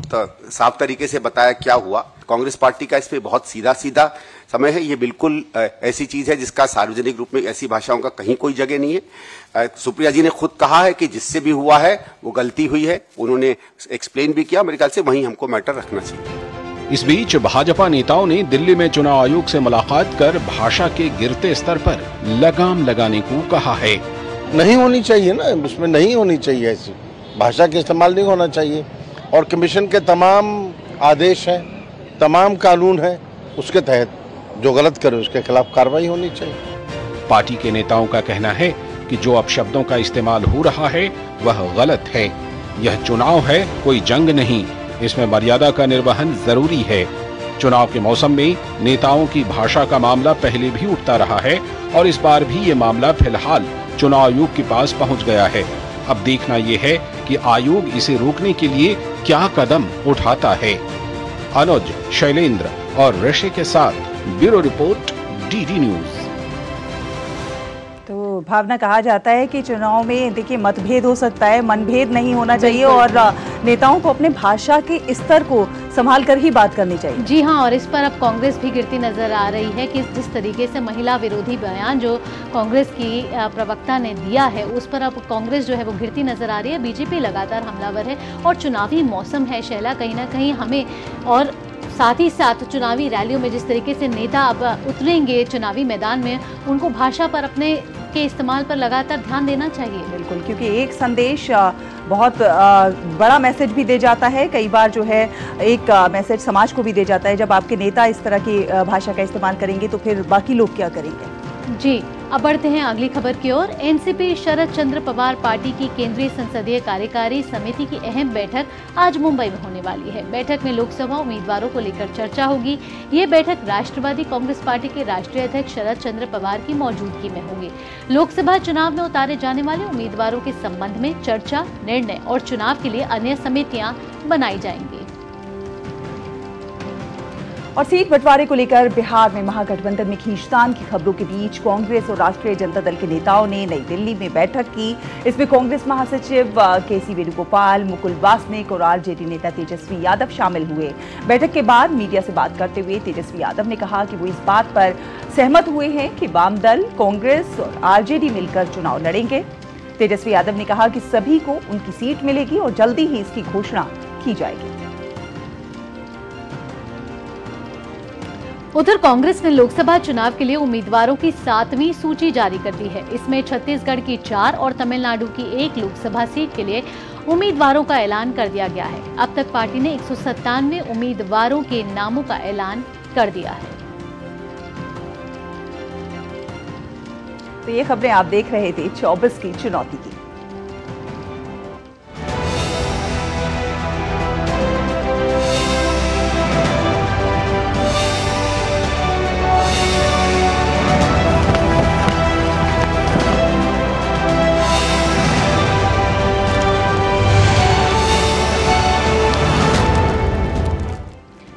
साफ तरीके से बताया क्या हुआ। कांग्रेस पार्टी का इस पे बहुत सीधा सीधा समय है। ये बिल्कुल ऐसी चीज है जिसका सार्वजनिक रूप में ऐसी भाषाओं का कहीं कोई जगह नहीं है। सुप्रिया जी ने खुद कहा है कि जिससे भी हुआ है वो गलती हुई है, उन्होंने एक्सप्लेन भी किया। मेरे ख्याल से वहीं हमको मैटर रखना चाहिए। इस बीच भाजपा नेताओं ने दिल्ली में चुनाव आयोग से मुलाकात कर भाषा के गिरते स्तर पर लगाम लगाने को कहा है। नहीं होनी चाहिए ना, उसमें नहीं होनी चाहिए, ऐसी भाषा के इस्तेमाल नहीं होना चाहिए। और कमीशन के तमाम आदेश हैं, तमाम कानून हैं, उसके तहत जो गलत करे उसके खिलाफ कार्रवाई होनी चाहिए। पार्टी के नेताओं का कहना है कि जो अपशब्दों का इस्तेमाल हो रहा है वह गलत है। यह चुनाव है, कोई जंग नहीं। इसमें मर्यादा का निर्वहन जरूरी है। चुनाव के मौसम में नेताओं की भाषा का मामला पहले भी उठता रहा है और इस बार भी ये मामला फिलहाल चुनाव आयोग के पास पहुंच गया है। अब देखना यह है कि आयोग इसे रोकने के लिए क्या कदम उठाता है। अनुज, शैलेंद्र और ऋषि के साथ ब्यूरो रिपोर्ट, डीडी न्यूज। तो भावना, कहा जाता है कि चुनाव में देखिए मतभेद हो सकता है, मनभेद नहीं होना चाहिए और नेताओं को अपने भाषा के स्तर को संभाल कर ही बात करनी चाहिए। जी हाँ, और इस पर अब कांग्रेस भी गिरती नजर आ रही है कि जिस तरीके से महिला विरोधी बयान जो कांग्रेस की प्रवक्ता ने दिया है उस पर अब कांग्रेस जो है वो गिरती नजर आ रही है। बीजेपी लगातार हमलावर है और चुनावी मौसम है शैला, कहीं ना कहीं हमें और साथ ही साथ चुनावी रैलियों में जिस तरीके से नेता अब उतरेंगे चुनावी मैदान में, उनको भाषा पर अपने के इस्तेमाल पर लगातार ध्यान देना चाहिए। बिल्कुल, क्योंकि एक संदेश बहुत बड़ा मैसेज भी दे जाता है, कई बार जो है एक मैसेज समाज को भी दे जाता है। जब आपके नेता इस तरह की भाषा का इस्तेमाल करेंगे तो फिर बाकी लोग क्या करेंगे। जी, अब बढ़ते हैं अगली खबर की ओर। एनसीपी शरद चंद्र पवार पार्टी की केंद्रीय संसदीय कार्यकारी समिति की अहम बैठक आज मुंबई में होने वाली है। बैठक में लोकसभा उम्मीदवारों को लेकर चर्चा होगी। ये बैठक राष्ट्रवादी कांग्रेस पार्टी के राष्ट्रीय अध्यक्ष शरद चंद्र पवार की मौजूदगी में होगी। लोकसभा चुनाव में उतारे जाने वाले उम्मीदवारों के संबंध में चर्चा, निर्णय और चुनाव के लिए अन्य समितियां बनाई जाएंगी। और सीट बंटवारे को लेकर बिहार में महागठबंधन में खींचतान की खबरों के बीच कांग्रेस और राष्ट्रीय जनता दल के नेताओं ने नई दिल्ली में बैठक की। इसमें कांग्रेस महासचिव केसी वेणुगोपाल, मुकुल वासनिक और आरजेडी नेता तेजस्वी यादव शामिल हुए। बैठक के बाद मीडिया से बात करते हुए तेजस्वी यादव ने कहा कि वो इस बात पर सहमत हुए हैं कि वाम दल, कांग्रेस और आरजेडी मिलकर चुनाव लड़ेंगे। तेजस्वी यादव ने कहा कि सभी को उनकी सीट मिलेगी और जल्दी ही इसकी घोषणा की जाएगी। उधर कांग्रेस ने लोकसभा चुनाव के लिए उम्मीदवारों की 7वीं सूची जारी कर दी है। इसमें छत्तीसगढ़ की 4 और तमिलनाडु की 1 लोकसभा सीट के लिए उम्मीदवारों का ऐलान कर दिया गया है। अब तक पार्टी ने 197 उम्मीदवारों के नामों का ऐलान कर दिया है। तो ये खबरें आप देख रहे थे 24 की चुनौती की।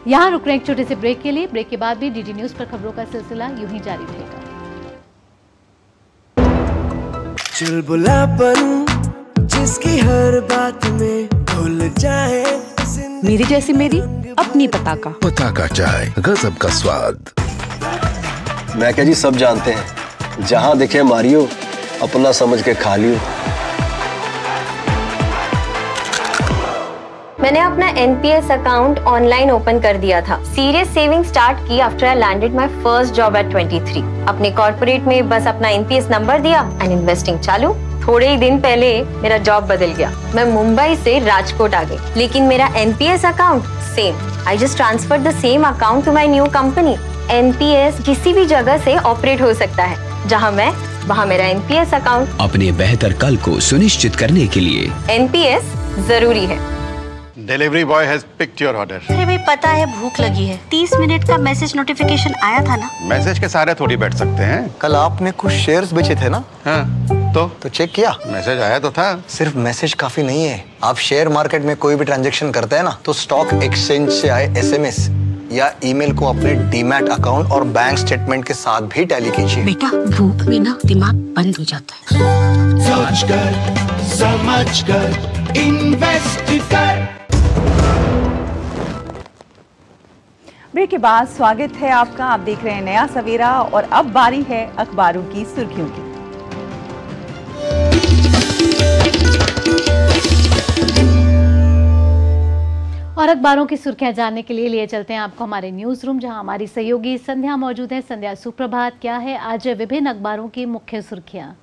यहाँ रुक रहे हैं एक छोटे से ब्रेक के लिए। ब्रेक के बाद भी डीडी न्यूज पर खबरों का सिलसिला यूं ही जारी रहेगा। चुलबुला बनूं जिसकी हर बात में भूल जाए, मेरी जैसी मेरी अपनी पताका। पताका चाय, गजब का स्वाद। मैं क्या जी, सब जानते हैं, जहां दिखे मारियो, अपना समझ के खा लियो। मैंने अपना एनपीएस अकाउंट ऑनलाइन ओपन कर दिया था। सीरियस सेविंग स्टार्ट की after I landed my first job eight 23। अपने कॉर्पोरेट में बस अपना एनपीएस नंबर दिया एंड इन्वेस्टिंग चालू। थोड़े ही दिन पहले मेरा जॉब बदल गया, मैं मुंबई से राजकोट आ गई, लेकिन मेरा NPS account same. I just transfer the same account to my new company. NPS किसी भी जगह से ऑपरेट हो सकता है, जहाँ मैं वहाँ मेरा एनपीएस अकाउंट। अपने बेहतर कल को सुनिश्चित करने के लिए एनपीएस जरूरी है। Delivery boy has picked your order. अरे भाई, पता है भूख लगी है। 30 मिनट का मैसेज नोटिफिकेशन आया था ना। मैसेज के सारे थोड़ी बैठ सकते हैं। कल आपने कुछ शेयर्स बेचे थे ना? हाँ, तो चेक किया? मैसेज आया तो था। सिर्फ मैसेज काफी नहीं है। आप शेयर मार्केट में कोई भी ट्रांजैक्शन करते हैं ना, तो स्टॉक एक्सचेंज से आए एसएमएस या ईमेल को अपने डीमैट अकाउंट और बैंक स्टेटमेंट के साथ भी टैली कीजिए। बेटा, भूख में ना दिमाग बंद हो जाता है। सोचकर समझकर इन्वेस्ट कर। ब्रेक के बाद स्वागत है आपका। आप देख रहे हैं नया सवेरा और अब बारी है अखबारों की सुर्खियों की। और अखबारों की सुर्खियां जानने के लिए चलते हैं आपको हमारे न्यूज रूम, जहां हमारी सहयोगी संध्या मौजूद है। संध्या, सुप्रभात। क्या है आज विभिन्न अखबारों की मुख्य सुर्खियां?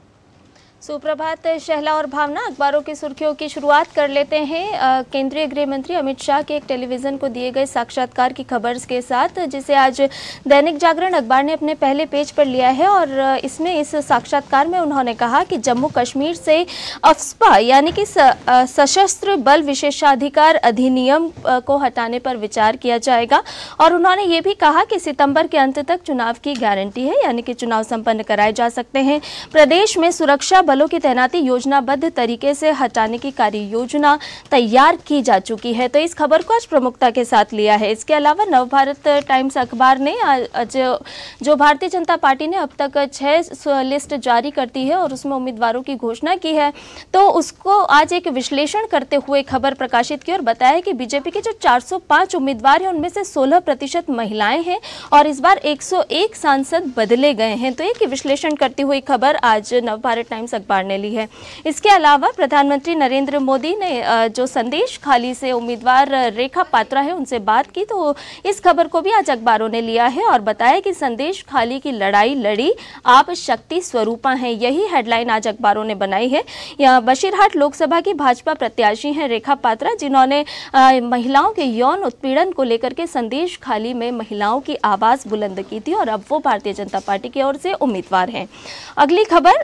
सुप्रभात शहला और भावना। अखबारों की सुर्खियों की शुरुआत कर लेते हैं केंद्रीय गृह मंत्री अमित शाह के एक टेलीविज़न को दिए गए साक्षात्कार की खबर के साथ, जिसे आज दैनिक जागरण अखबार ने अपने पहले पेज पर लिया है। और इसमें इस साक्षात्कार में उन्होंने कहा कि जम्मू कश्मीर से अफ्स्पा यानी कि सशस्त्र बल विशेषाधिकार अधिनियम को हटाने पर विचार किया जाएगा। और उन्होंने ये भी कहा कि सितंबर के अंत तक चुनाव की गारंटी है, यानी कि चुनाव संपन्न कराए जा सकते हैं। प्रदेश में सुरक्षा बलों की तैनाती योजनाबद्ध तरीके से हटाने की कार्य योजना तैयार की जा चुकी है। तो इस खबर को आज प्रमुखता के साथ लिया है। इसके अलावा नवभारत टाइम्स अखबार ने जो भारतीय जनता पार्टी ने अब तक 6 लिस्ट जारी करती है और उसमें उम्मीदवारों की घोषणा की है, तो उसको आज एक विश्लेषण करते हुए खबर प्रकाशित की और बताया कि बीजेपी के जो 405 उम्मीदवार हैं उनमें से 16% महिलाएं हैं और इस बार 101 सांसद बदले गए हैं। तो एक विश्लेषण करती हुई खबर आज नवभारत टाइम्स अखबार ने ली है। इसके अलावा प्रधानमंत्री नरेंद्र मोदी ने जो संदेश खाली से उम्मीदवार रेखा पात्रा है उनसे बात की, तो इस खबर को भी आज अखबारों ने लिया है और बताया कि संदेश खाली की लड़ाई लड़ी, आप शक्ति स्वरूपा हैं, यही हेडलाइन आज अखबारों ने बनाई है। यहाँ बशीरहाट लोकसभा की भाजपा प्रत्याशी हैं रेखा पात्रा, जिन्होंने महिलाओं के यौन उत्पीड़न को लेकर के संदेश खाली में महिलाओं की आवाज बुलंद की थी और अब वो भारतीय जनता पार्टी की ओर से उम्मीदवार हैं। अगली खबर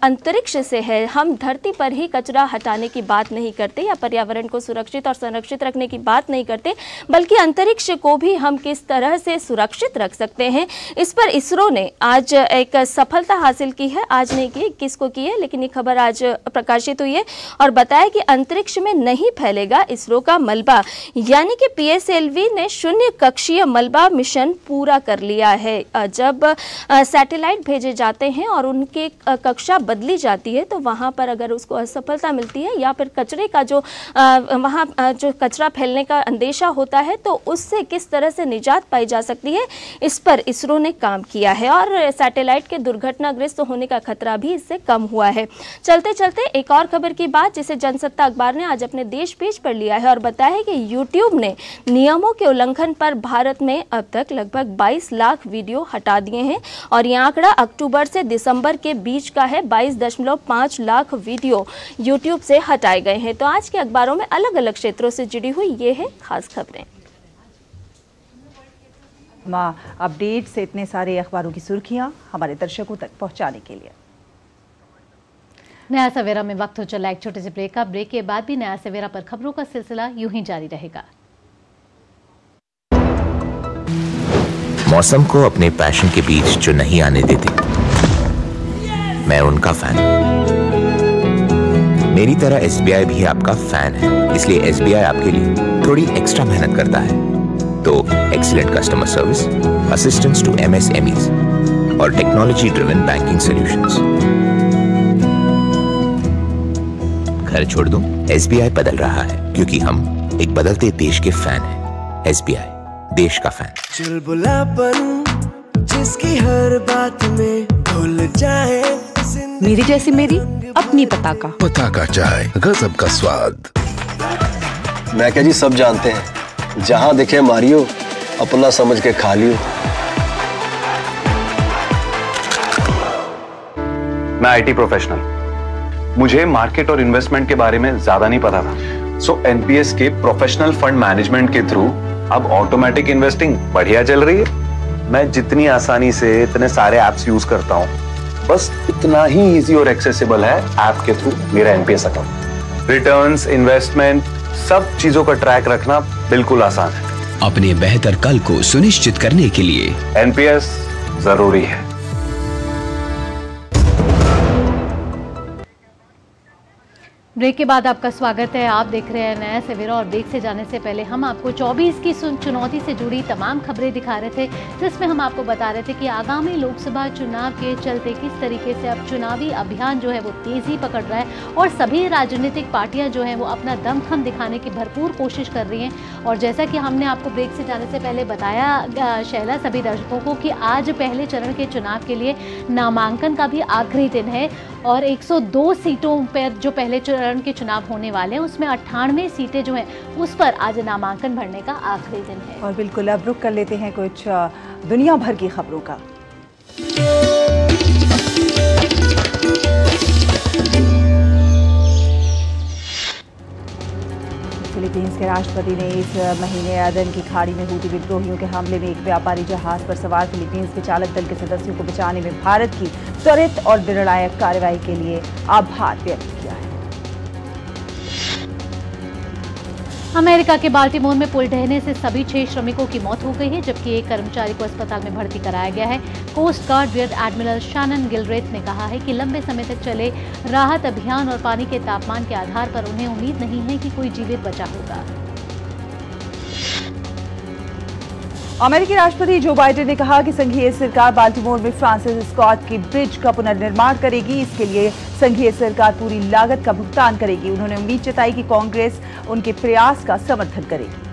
अंतरिक्ष से है। हम धरती पर ही कचरा हटाने की बात नहीं करते या पर्यावरण को सुरक्षित और संरक्षित रखने की बात नहीं करते, बल्कि अंतरिक्ष को भी हम किस तरह से सुरक्षित रख सकते हैं, इस पर इसरो ने आज एक सफलता हासिल की है। आज नहीं की, किसको की है, लेकिन ये खबर आज प्रकाशित हुई है और बताया कि अंतरिक्ष में नहीं फैलेगा इसरो का मलबा, यानी कि पीएसएलवी ने शून्य कक्षीय मलबा मिशन पूरा कर लिया है। जब सैटेलाइट भेजे जाते हैं और उनकी कक्षा बदली जाती है तो वहां पर अगर उसको असफलता मिलती है या फिर कचरे का जो वहां जो कचरा फैलने का अंदेशा होता है, तो उससे किस तरह से निजात पाई जा सकती है, इस पर इसरो ने काम किया है और सैटेलाइट के दुर्घटनाग्रस्त होने का खतरा भी इससे कम हुआ है। चलते चलते एक और खबर की बात जिसे जनसत्ता अखबार ने आज अपने देश पेज पर लिया है और बताया है कि यूट्यूब ने नियमों के उल्लंघन पर भारत में अब तक लगभग 22 लाख वीडियो हटा दिए हैं और यह आंकड़ा अक्टूबर से दिसंबर के बीच का है। 22.5 लाख वीडियो यूट्यूब से हटाए गए हैं। तो आज के अखबारों में अलग अलग क्षेत्रों से जुड़ी हुई ये है खास खबरें। अपडेट से इतने सारे अखबारों की सुर्खियां हमारे दर्शकों तक पहुंचाने के लिए नया सवेरा में वक्त हो चला एक छोटे से ब्रेक का। ब्रेक के बाद भी नया सवेरा पर खबरों का सिलसिला यूं ही जारी रहेगा। मौसम को अपने पैशन के बीच जो नहीं आने देते, मैं उनका फैन। मेरी तरह एसबीआई भी आपका फैन है, इसलिए एसबीआई आपके लिए थोड़ी एक्स्ट्रा मेहनत करता है। तो excellent customer service, assistance to MSMEs और टेक्नोलॉजी ड्रिवन बैंकिंग सॉल्यूशंस। घर छोड़ दूं, एसबीआई बदल रहा है क्योंकि हम एक बदलते देश के फैन हैं। एसबीआई, देश का फैन। चुलबुलापन जिसकी हर बात में भूल जाए, मेरी जैसी मेरी अपनी पताका। पताका चाय, गजब का स्वाद। मैं क्या जी, सब जानते हैं, जहां दिखे मारियो, अपना समझ के खा लियो। मैं आईटी प्रोफेशनल, मुझे मार्केट और इन्वेस्टमेंट के बारे में ज्यादा नहीं पता था। सो एनपीएस के प्रोफेशनल फंड मैनेजमेंट के थ्रू अब ऑटोमेटिक इन्वेस्टिंग बढ़िया चल रही है। मैं जितनी आसानी से इतने सारे एप्स यूज करता हूँ, बस इतना ही इजी और एक्सेसिबल है ऐप के थ्रू मेरा एनपीएस अकाउंट। रिटर्न्स, इन्वेस्टमेंट, सब चीजों का ट्रैक रखना बिल्कुल आसान है। अपने बेहतर कल को सुनिश्चित करने के लिए एनपीएस जरूरी है। ब्रेक के बाद आपका स्वागत है। आप देख रहे हैं नया सवेरा और ब्रेक से जाने से पहले हम आपको 24 की चुनौती से जुड़ी तमाम खबरें दिखा रहे थे, जिसमें हम आपको बता रहे थे कि आगामी लोकसभा चुनाव के चलते किस तरीके से अब चुनावी अभियान जो है वो तेजी पकड़ रहा है और सभी राजनीतिक पार्टियां जो हैं वो अपना दमखम दिखाने की भरपूर कोशिश कर रही हैं। और जैसा कि हमने आपको ब्रेक से जाने से पहले बताया शैला सभी दर्शकों को कि आज पहले चरण के चुनाव के लिए नामांकन का भी आखिरी दिन है और 102 सीटों पर जो पहले चरण के चुनाव होने वाले हैं उसमें 98 सीटें जो हैं उस पर आज नामांकन भरने का आखिरी दिन है। और बिल्कुल अब रुक कर लेते हैं कुछ दुनिया भर की खबरों का। फिलीपींस के राष्ट्रपति ने इस महीने अदन की खाड़ी में हूती विद्रोहियों के हमले में एक व्यापारी जहाज पर सवार फिलीपींस के चालक दल के सदस्यों को बचाने में भारत की त्वरित और निर्णायक कार्रवाई के लिए आभार व्यक्त किया है। अमेरिका के बाल्टीमोर में पुल ढहने से सभी 6 श्रमिकों की मौत हो गई है, जबकि एक कर्मचारी को अस्पताल में भर्ती कराया गया है। Coast guard rear admiral Shannon Gilreath ने कहा है कि लंबे समय तक चले राहत अभियान और पानी के तापमान के आधार पर उन्हें उम्मीद नहीं है कि कोई जीवित बचा होगा। अमेरिकी राष्ट्रपति जो बाइडेन ने कहा कि संघीय सरकार बाल्टीमोर में फ्रांसिस स्कॉट की ब्रिज का पुनर्निर्माण करेगी। इसके लिए संघीय सरकार पूरी लागत का भुगतान करेगी। उन्होंने उम्मीद जताई कि कांग्रेस उनके प्रयास का समर्थन करेगी।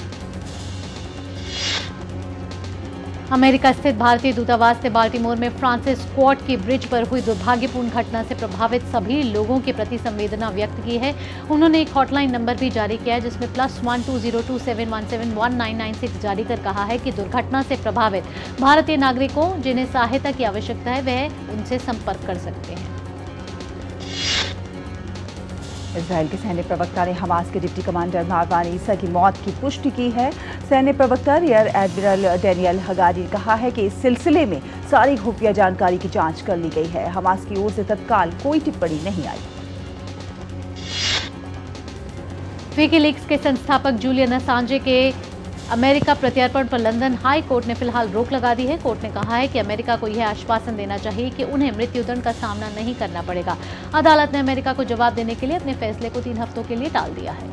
अमेरिका स्थित भारतीय दूतावास ने बाल्टीमोर में फ्रांसिस स्कॉट की ब्रिज पर हुई दुर्भाग्यपूर्ण घटना से प्रभावित सभी लोगों के प्रति संवेदना व्यक्त की है। उन्होंने एक हॉटलाइन नंबर भी जारी किया है, जिसमें +1 2027 717 1996 जारी कर कहा है कि दुर्घटना से प्रभावित भारतीय नागरिकों जिन्हें सहायता की आवश्यकता है वह उनसे संपर्क कर सकते हैं। इजराइल के सैन्य प्रवक्ता ने हमास के डिप्टी कमांडर मारवान ईसा की मौत की पुष्टि की है। सैन्य प्रवक्ता रियर एडमिरल डेनियल हगारी ने कहा है कि इस सिलसिले में सारी खुफिया जानकारी की जांच कर ली गई है। हमास की ओर से तत्काल कोई टिप्पणी नहीं आई। विकीलीक्स के संस्थापक जूलियन असांजे के अमेरिका प्रत्यर्पण पर लंदन हाई कोर्ट ने फिलहाल रोक लगा दी है। कोर्ट ने कहा है कि अमेरिका को यह आश्वासन देना चाहिए कि उन्हें मृत्युदंड का सामना नहीं करना पड़ेगा। अदालत ने अमेरिका को जवाब देने के लिए अपने फैसले को 3 हफ्तों के लिए टाल दिया है।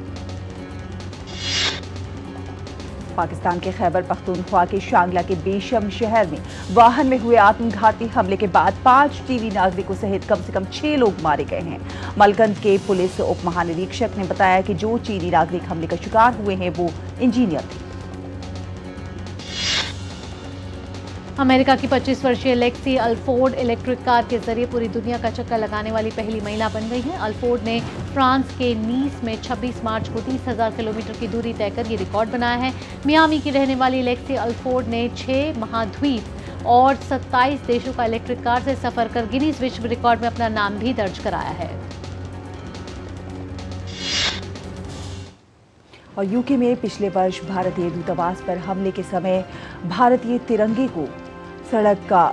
पाकिस्तान के खैबर पख्तूनख्वा के शांगला के बेशम शहर में वाहन में हुए आत्मघाती हमले के बाद 5 टीवी नागरिकों सहित कम से कम 6 लोग मारे गए हैं। मलकंद के पुलिस उप महानिरीक्षक ने बताया कि जो चीनी नागरिक हमले का शिकार हुए हैं वो इंजीनियर थे। अमेरिका की 25 वर्षीय लेक्सी अल्फोर्ड इलेक्ट्रिक कार के जरिए पूरी दुनिया का चक्कर लगाने वाली पहली महिला बन गई है। अल्फोर्ड ने फ्रांस के नीस में 26 मार्च को 30,000 किलोमीटर की दूरी तय कर ये रिकॉर्ड बनाया है। मियामी की रहने वाली लेक्सी अल्फोर्ड ने 6 महाद्वीप और 27 देशों का इलेक्ट्रिक कार से सफर कर गिनीज विश्व रिकॉर्ड में अपना नाम भी दर्ज कराया है। और यूके में पिछले वर्ष भारतीय दूतावास पर हमले के समय भारतीय तिरंगे को सड़क का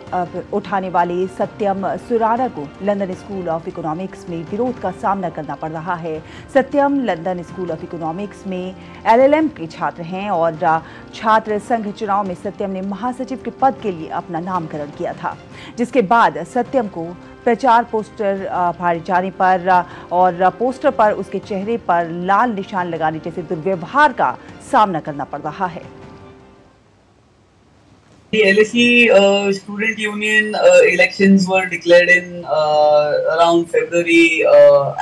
उठाने वाले सत्यम सुरारा को लंदन स्कूल ऑफ इकोनॉमिक्स में विरोध का सामना करना पड़ रहा है। सत्यम लंदन स्कूल ऑफ इकोनॉमिक्स में LLM के छात्र हैं और छात्र संघ चुनाव में सत्यम ने महासचिव के पद के लिए अपना नामकरण किया था, जिसके बाद सत्यम को प्रचार पोस्टर फाड़े जाने पर और पोस्टर पर उसके चेहरे पर लाल निशान लगाने जैसे दुर्व्यवहार का सामना करना पड़ रहा है। The LSE student union elections were declared in around February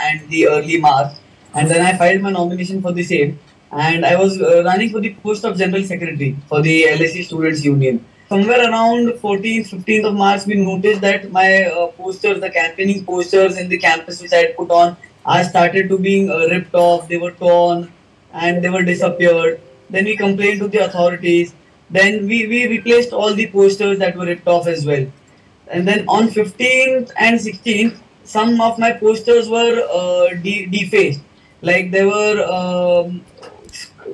and the early March, and then I filed my nomination for the same, and I was running for the post of General Secretary for the LSE Students Union. Somewhere around 14th, 15th of March, we noticed that my posters, the campaigning posters in the campus which I had put on, I started to being ripped off, they were torn and they were disappeared. Then we complained to the authorities. Then we replaced all the posters that were ripped off as well. And then on 15th and 16th, some of my posters were defaced. Like there were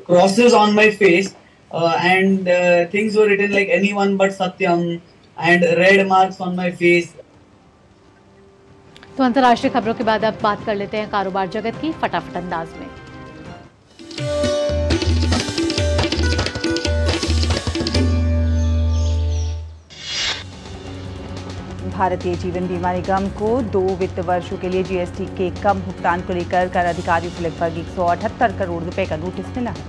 crosses on my face and things were written like anyone but Satyam and red marks on my face. तो अंतर्राष्ट्रीय खबरों के बाद अब बात कर लेते हैं कारोबार जगत की फटाफट अंदाज में। भारतीय जीवन बीमा निगम को 2 वित्त वर्षों के लिए जीएसटी के कम भुगतान को लेकर कर अधिकारियों से लगभग 178 करोड़ रुपए का नोटिस मिला है।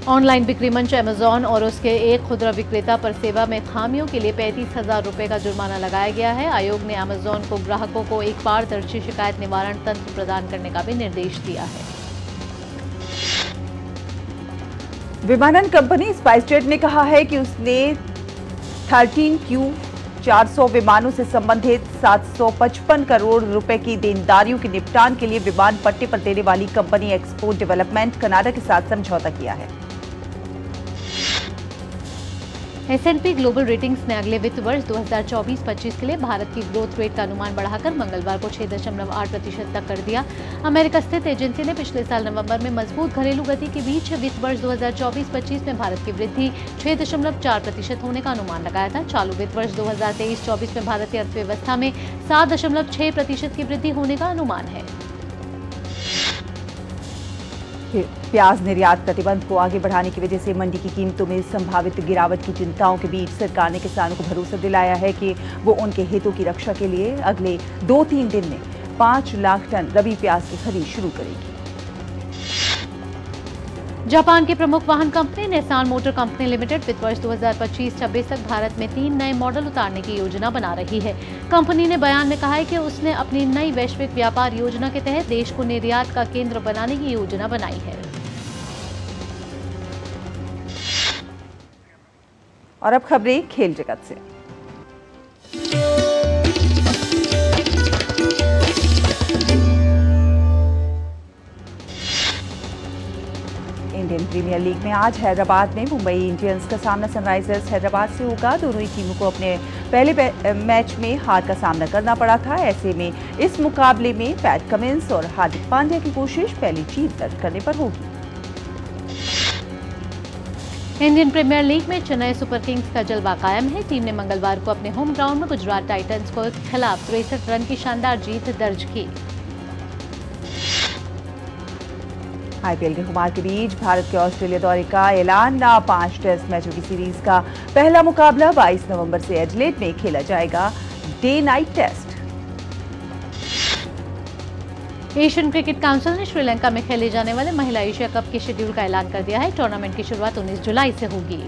ऑनलाइन बिक्री मंच अमेजॉन और उसके एक खुदरा विक्रेता पर सेवा में खामियों के लिए 35,000 रुपए का जुर्माना लगाया गया है। आयोग ने अमेजॉन को ग्राहकों को एक पारदर्शी शिकायत निवारण तंत्र प्रदान करने का भी निर्देश दिया है। विमानन कंपनी स्पाइसजेट ने कहा है कि उसने 13Q400 विमानों से संबंधित 755 करोड़ रुपए की देनदारियों के निपटान के लिए विमान पट्टे पर देने वाली कंपनी एक्सपोर्ट डेवलपमेंट कनाडा के साथ समझौता किया है। S&P ग्लोबल रेटिंग्स ने अगले वित्त वर्ष 2024-25 के लिए भारत की ग्रोथ रेट का अनुमान बढ़ाकर मंगलवार को 6.8% तक कर दिया। अमेरिका स्थित एजेंसी ने पिछले साल नवंबर में मजबूत घरेलू गति के बीच वित्त वर्ष 2024-25 में भारत की वृद्धि 6.4% होने का अनुमान लगाया था। चालू वित्त वर्ष 2023-24 में भारतीय अर्थव्यवस्था में 7.6% की वृद्धि होने का अनुमान है। प्याज निर्यात प्रतिबंध को आगे बढ़ाने की वजह से मंडी की कीमतों में संभावित गिरावट की चिंताओं के बीच सरकार ने किसानों को भरोसा दिलाया है कि वो उनके हितों की रक्षा के लिए अगले 2-3 दिन में 5 लाख टन रबी प्याज की खरीद शुरू करेगी। जापान की प्रमुख वाहन company Nissan motor company limited वित्त वर्ष 2025-26 तक भारत में 3 नए मॉडल उतारने की योजना बना रही है। कंपनी ने बयान में कहा है कि उसने अपनी नई वैश्विक व्यापार योजना के तहत देश को निर्यात का केंद्र बनाने की योजना बनाई है। और अब खबरें खेल जगत से। इंडियन प्रीमियर लीग में आज हैदराबाद में मुंबई इंडियंस का सामना सनराइजर्स हैदराबाद से होगा। दोनों ही टीमों को अपने पहले मैच में हार का सामना करना पड़ा था। ऐसे में इस मुकाबले में पैट कमिंस और हार्दिक पांड्या की कोशिश पहली जीत दर्ज करने पर होगी। इंडियन प्रीमियर लीग में चेन्नई सुपर किंग्स का जलवा कायम है। टीम ने मंगलवार को अपने होम ग्राउंड में गुजरात टाइटंस को खिलाफ 63 रन की शानदार जीत दर्ज की। आईपीएल के खुमार के बीच भारत के ऑस्ट्रेलिया दौरे का ऐलान। 5 टेस्ट मैचों की सीरीज का पहला मुकाबला 22 नवंबर से एडिलेड में खेला जाएगा। Day night test. Asian Cricket Council ने श्रीलंका में खेले जाने वाले महिला एशिया कप के शेड्यूल का ऐलान कर दिया है। टूर्नामेंट की शुरुआत 19 जुलाई से होगी।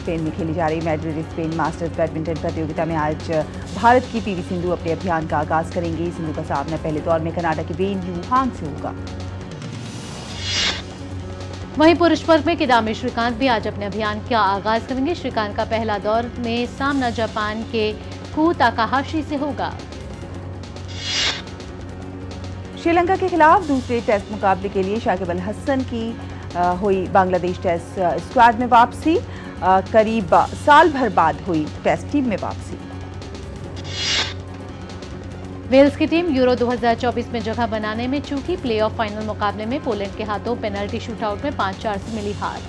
स्पेन में खेली जा रही मैड्रिड स्पेन मास्टर्स बैडमिंटन प्रतियोगिता में आज भारत की पीवी सिंधु अपने अभियान का आगाज करेंगी। सिंधु का सामना पहले दौर में कनाडा के वेन यू हांग से होगा। वहीं पुरुष वर्ग में किदाम्बी श्रीकांत भी आज अपने अभियान का आगाज करेंगे। श्रीकांत का पहला दौर में सामना जापान के कू ताकाहाशी से होगा। श्रीलंका के खिलाफ दूसरे टेस्ट मुकाबले के लिए शाकिब अल हसन की हुई बांग्लादेश टेस्ट स्क्वाड में वापसी। करीब साल भर बाद हुई टेस्ट टीम में वापसी। वेल्स की टीम यूरो 2024 में जगह बनाने में चूकी। प्लेऑफ फाइनल मुकाबले में पोलैंड के हाथों पेनल्टी शूटआउट में 5-4 से मिली हार।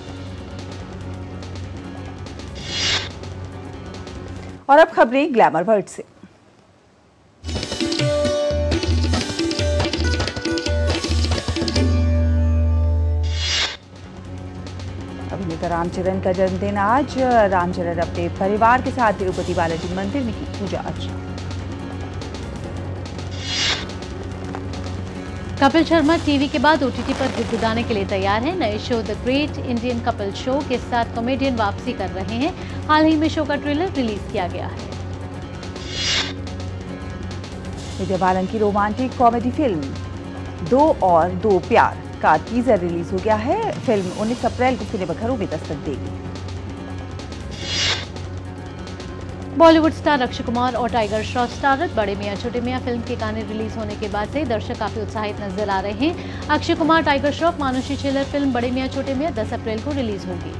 और अब खबरें ग्लैमर वर्ल्ड से। अभिनेता रामचरण का जन्मदिन आज। रामचरण अपने परिवार के साथ तिरुपति बालाजी मंदिर में की पूजा अर्चना। कपिल शर्मा टीवी के बाद ओटीटी पर गुदगुदाने के लिए तैयार हैं। नए show the great Indian Kapil show के साथ कॉमेडियन वापसी कर रहे हैं। हाल ही में शो का ट्रेलर रिलीज किया गया है। विद्या बालन की रोमांटिक कॉमेडी फिल्म 2 और 2 प्यार का टीजर रिलीज हो गया है। फिल्म 19 अप्रैल को सिनेमाघरों में दस्तक देगी। बॉलीवुड स्टार अक्षय कुमार और टाइगर श्रॉफ स्टारर बड़े मियां छोटे मियां फिल्म के गाने रिलीज होने के बाद से दर्शक काफी उत्साहित नजर आ रहे हैं। अक्षय कुमार टाइगर श्रॉफ मानुषी छिल्लर फिल्म बड़े मियां छोटे मियां 10 अप्रैल को रिलीज होगी।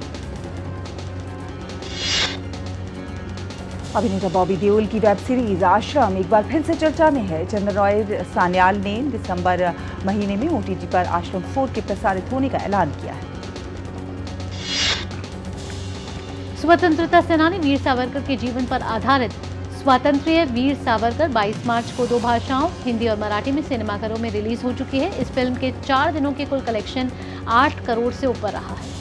अभिनेता बॉबी देओल की वेब सीरीज आश्रम एक बार फिर से चर्चा में है। चंदन रॉय सान्याल ने दिसंबर महीने में ओटीटी पर आश्रम 4 के प्रसारित होने का ऐलान किया है। स्वतंत्रता सेनानी वीर सावरकर के जीवन पर आधारित स्वातंत्र्य वीर सावरकर 22 मार्च को 2 भाषाओं हिंदी और मराठी में सिनेमाघरों में रिलीज हो चुकी है। इस फिल्म के 4 दिनों के कुल कलेक्शन 8 करोड़ से ऊपर रहा है।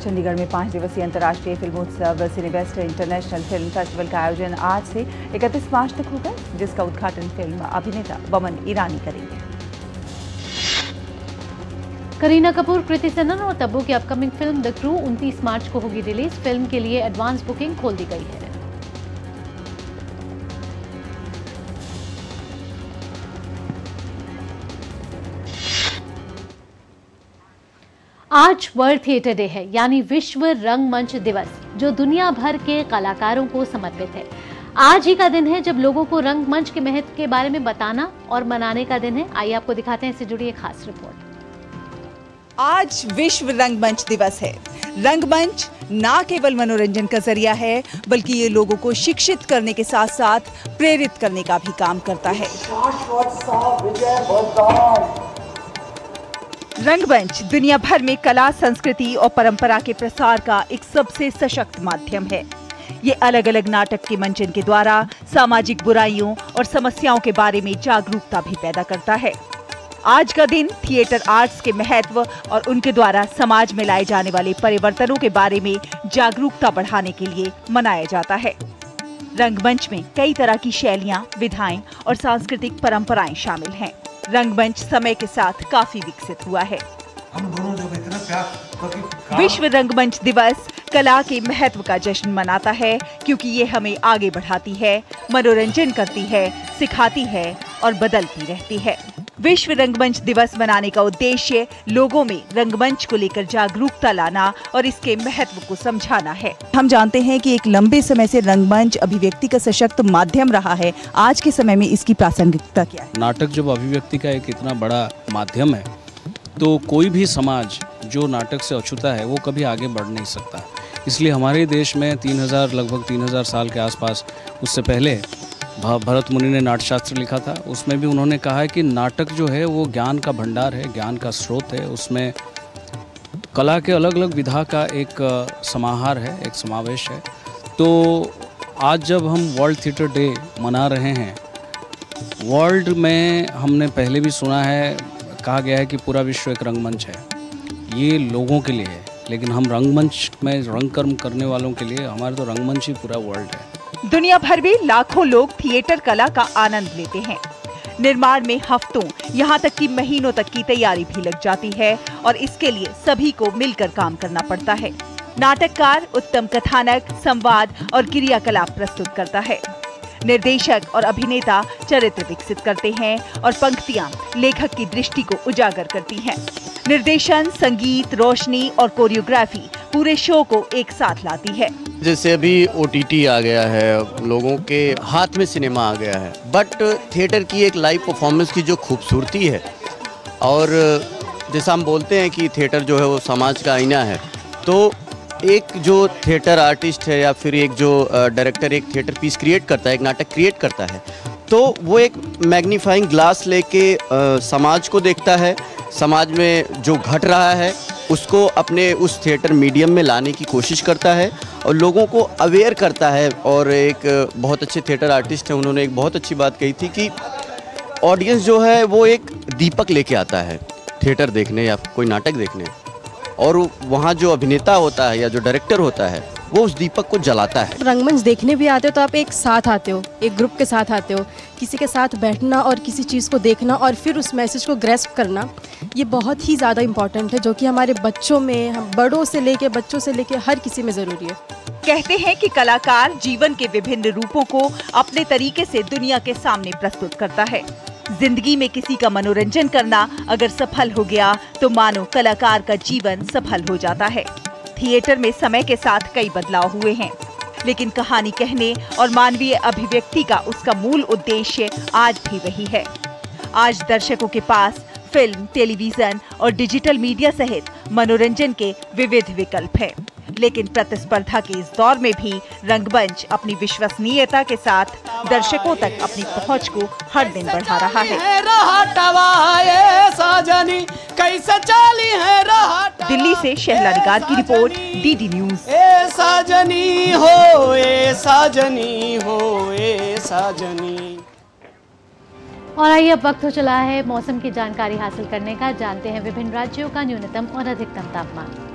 चंडीगढ़ में 5 दिवसीय अंतर्राष्ट्रीय फिल्मोत्सव सिनेवेस्ट इंटरनेशनल फिल्म फेस्टिवल का आयोजन आज से 31 मार्च तक होगा, जिसका उद्घाटन फिल्म अभिनेता बमन ईरानी करेंगे। करीना कपूर, कृति सेनन और तब्बू की अपकमिंग फिल्म द क्रू 29 मार्च को होगी रिलीज। फिल्म के लिए एडवांस बुकिंग खोल दी गई है। आज वर्ल्ड थिएटर डे है, यानी विश्व रंगमंच दिवस, जो दुनिया भर के कलाकारों को समर्पित है। आज ही का दिन है जब लोगों को रंगमंच के महत्व के बारे में बताना और मनाने का दिन है। आइए आपको दिखाते हैं इससे जुड़ी एक खास रिपोर्ट। आज विश्व रंगमंच दिवस है। रंगमंच ना केवल मनोरंजन का जरिया है, बल्कि ये लोगों को शिक्षित करने के साथ साथ प्रेरित करने का भी काम करता है। रंगमंच दुनिया भर में कला, संस्कृति और परंपरा के प्रसार का एक सबसे सशक्त माध्यम है। ये अलग अलग नाटक के मंचन के द्वारा सामाजिक बुराइयों और समस्याओं के बारे में जागरूकता भी पैदा करता है। आज का दिन थिएटर आर्ट्स के महत्व और उनके द्वारा समाज में लाए जाने वाले परिवर्तनों के बारे में जागरूकता बढ़ाने के लिए मनाया जाता है। रंगमंच में कई तरह की शैलियां, विधाएं और सांस्कृतिक परंपराएं शामिल हैं। रंगमंच समय के साथ काफी विकसित हुआ है। विश्व रंगमंच दिवस कला के महत्व का जश्न मनाता है, क्योंकि ये हमें आगे बढ़ाती है, मनोरंजन करती है, सिखाती है और बदलती रहती है। विश्व रंगमंच दिवस मनाने का उद्देश्य लोगों में रंगमंच को लेकर जागरूकता लाना और इसके महत्व को समझाना है। हम जानते हैं कि एक लंबे समय से रंगमंच अभिव्यक्ति का सशक्त माध्यम रहा है। आज के समय में इसकी प्रासंगिकता क्या है? नाटक जब अभिव्यक्ति का एक इतना बड़ा माध्यम है, तो कोई भी समाज जो नाटक से अछूता है वो कभी आगे बढ़ नहीं सकता। इसलिए हमारे देश में लगभग 3000 साल के आसपास, उससे पहले भरत मुनि ने नाट्यशास्त्र लिखा था। उसमें भी उन्होंने कहा है कि नाटक जो है वो ज्ञान का भंडार है, ज्ञान का स्रोत है। उसमें कला के अलग अलग विधा का एक समाहार है, एक समावेश है। तो आज जब हम वर्ल्ड थिएटर डे मना रहे हैं, वर्ल्ड में हमने पहले भी सुना है, कहा गया है कि पूरा विश्व एक रंगमंच है। ये लोगों के लिए है, लेकिन हम रंगमंच में रंगकर्म करने वालों के लिए हमारे तो रंगमंच ही पूरा वर्ल्ड है। दुनिया भर में लाखों लोग थिएटर कला का आनंद लेते हैं। निर्माण में हफ्तों, यहाँ तक कि महीनों तक की तैयारी भी लग जाती है और इसके लिए सभी को मिलकर काम करना पड़ता है। नाटककार उत्तम कथानक, संवाद और क्रियाकलाप प्रस्तुत करता है। निर्देशक और अभिनेता चरित्र विकसित करते हैं और पंक्तियां लेखक की दृष्टि को उजागर करती हैं। निर्देशन, संगीत, रोशनी और कोरियोग्राफी पूरे शो को एक साथ लाती है। जैसे अभी OTT आ गया है, लोगों के हाथ में सिनेमा आ गया है, बट थिएटर की एक लाइव परफॉर्मेंस की जो खूबसूरती है, और जैसा हम बोलते हैं कि थिएटर जो है वो समाज का आईना है, तो एक जो थिएटर आर्टिस्ट है या फिर एक जो डायरेक्टर एक थिएटर पीस क्रिएट करता है, एक नाटक क्रिएट करता है, तो वो एक मैग्नीफाइंग ग्लास लेके समाज को देखता है, समाज में जो घट रहा है उसको अपने उस थिएटर मीडियम में लाने की कोशिश करता है और लोगों को अवेयर करता है। और एक बहुत अच्छे थिएटर आर्टिस्ट हैं, उन्होंने एक बहुत अच्छी बात कही थी कि ऑडियंस जो है वो एक दीपक लेके आता है थिएटर देखने या कोई नाटक देखने, और वहाँ जो अभिनेता होता है या जो डायरेक्टर होता है वो उस दीपक को जलाता है। रंगमंच देखने भी आते हो तो आप एक साथ आते हो, एक ग्रुप के साथ आते हो। किसी के साथ बैठना और किसी चीज़ को देखना और फिर उस मैसेज को ग्रैस्प करना, ये बहुत ही ज़्यादा इम्पॉर्टेंट है, जो कि हमारे बच्चों में, हम बड़ों से लेके बच्चों से लेके हर किसी में ज़रूरी है। कहते हैं कि कलाकार जीवन के विभिन्न रूपों को अपने तरीके से दुनिया के सामने प्रस्तुत करता है। जिंदगी में किसी का मनोरंजन करना अगर सफल हो गया तो मानो कलाकार का जीवन सफल हो जाता है। थिएटर में समय के साथ कई बदलाव हुए हैं, लेकिन कहानी कहने और मानवीय अभिव्यक्ति का उसका मूल उद्देश्य आज भी वही है। आज दर्शकों के पास फिल्म, टेलीविजन और डिजिटल मीडिया सहित मनोरंजन के विविध विकल्प हैं, लेकिन प्रतिस्पर्धा के इस दौर में भी रंगमंच अपनी विश्वसनीयता के साथ दर्शकों तक अपनी पहुंच को हर दिन बढ़ा रहा है। दिल्ली से शहला निगार की रिपोर्ट, DD न्यूज। साजनी हो, साजनी हो, साजनी। और आइए अब वक्त हो चला है मौसम की जानकारी हासिल करने का। जानते हैं विभिन्न राज्यों का न्यूनतम और अधिकतम तापमान।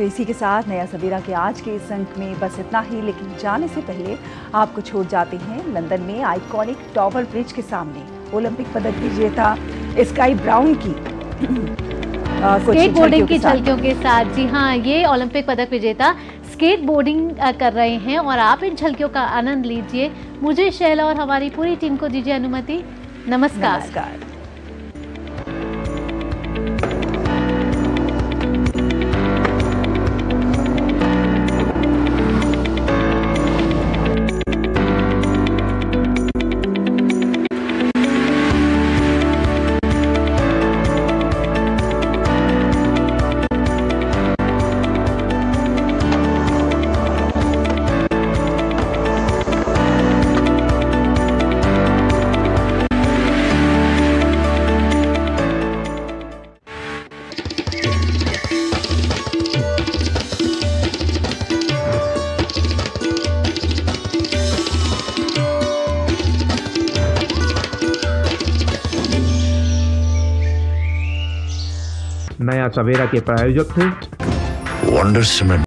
तो इसी के साथ नया सवेरा के आज के इस अंक में बस इतना ही, लेकिन जाने से पहले आपको छोड़ जाते हैं लंदन में आइकॉनिक टॉवर ब्रिज के सामने ओलंपिक पदक विजेता स्काई ब्राउन की स्केट बोर्डिंग की झलकियों के साथ। जी हाँ, ये ओलंपिक पदक विजेता स्केट बोर्डिंग कर रहे हैं और आप इन झलकियों का आनंद लीजिए। मुझे, शैला और हमारी पूरी टीम को दीजिए अनुमति। नमस्कार। नया सवेरा के प्रायोजक थे वंडर सीमेंट।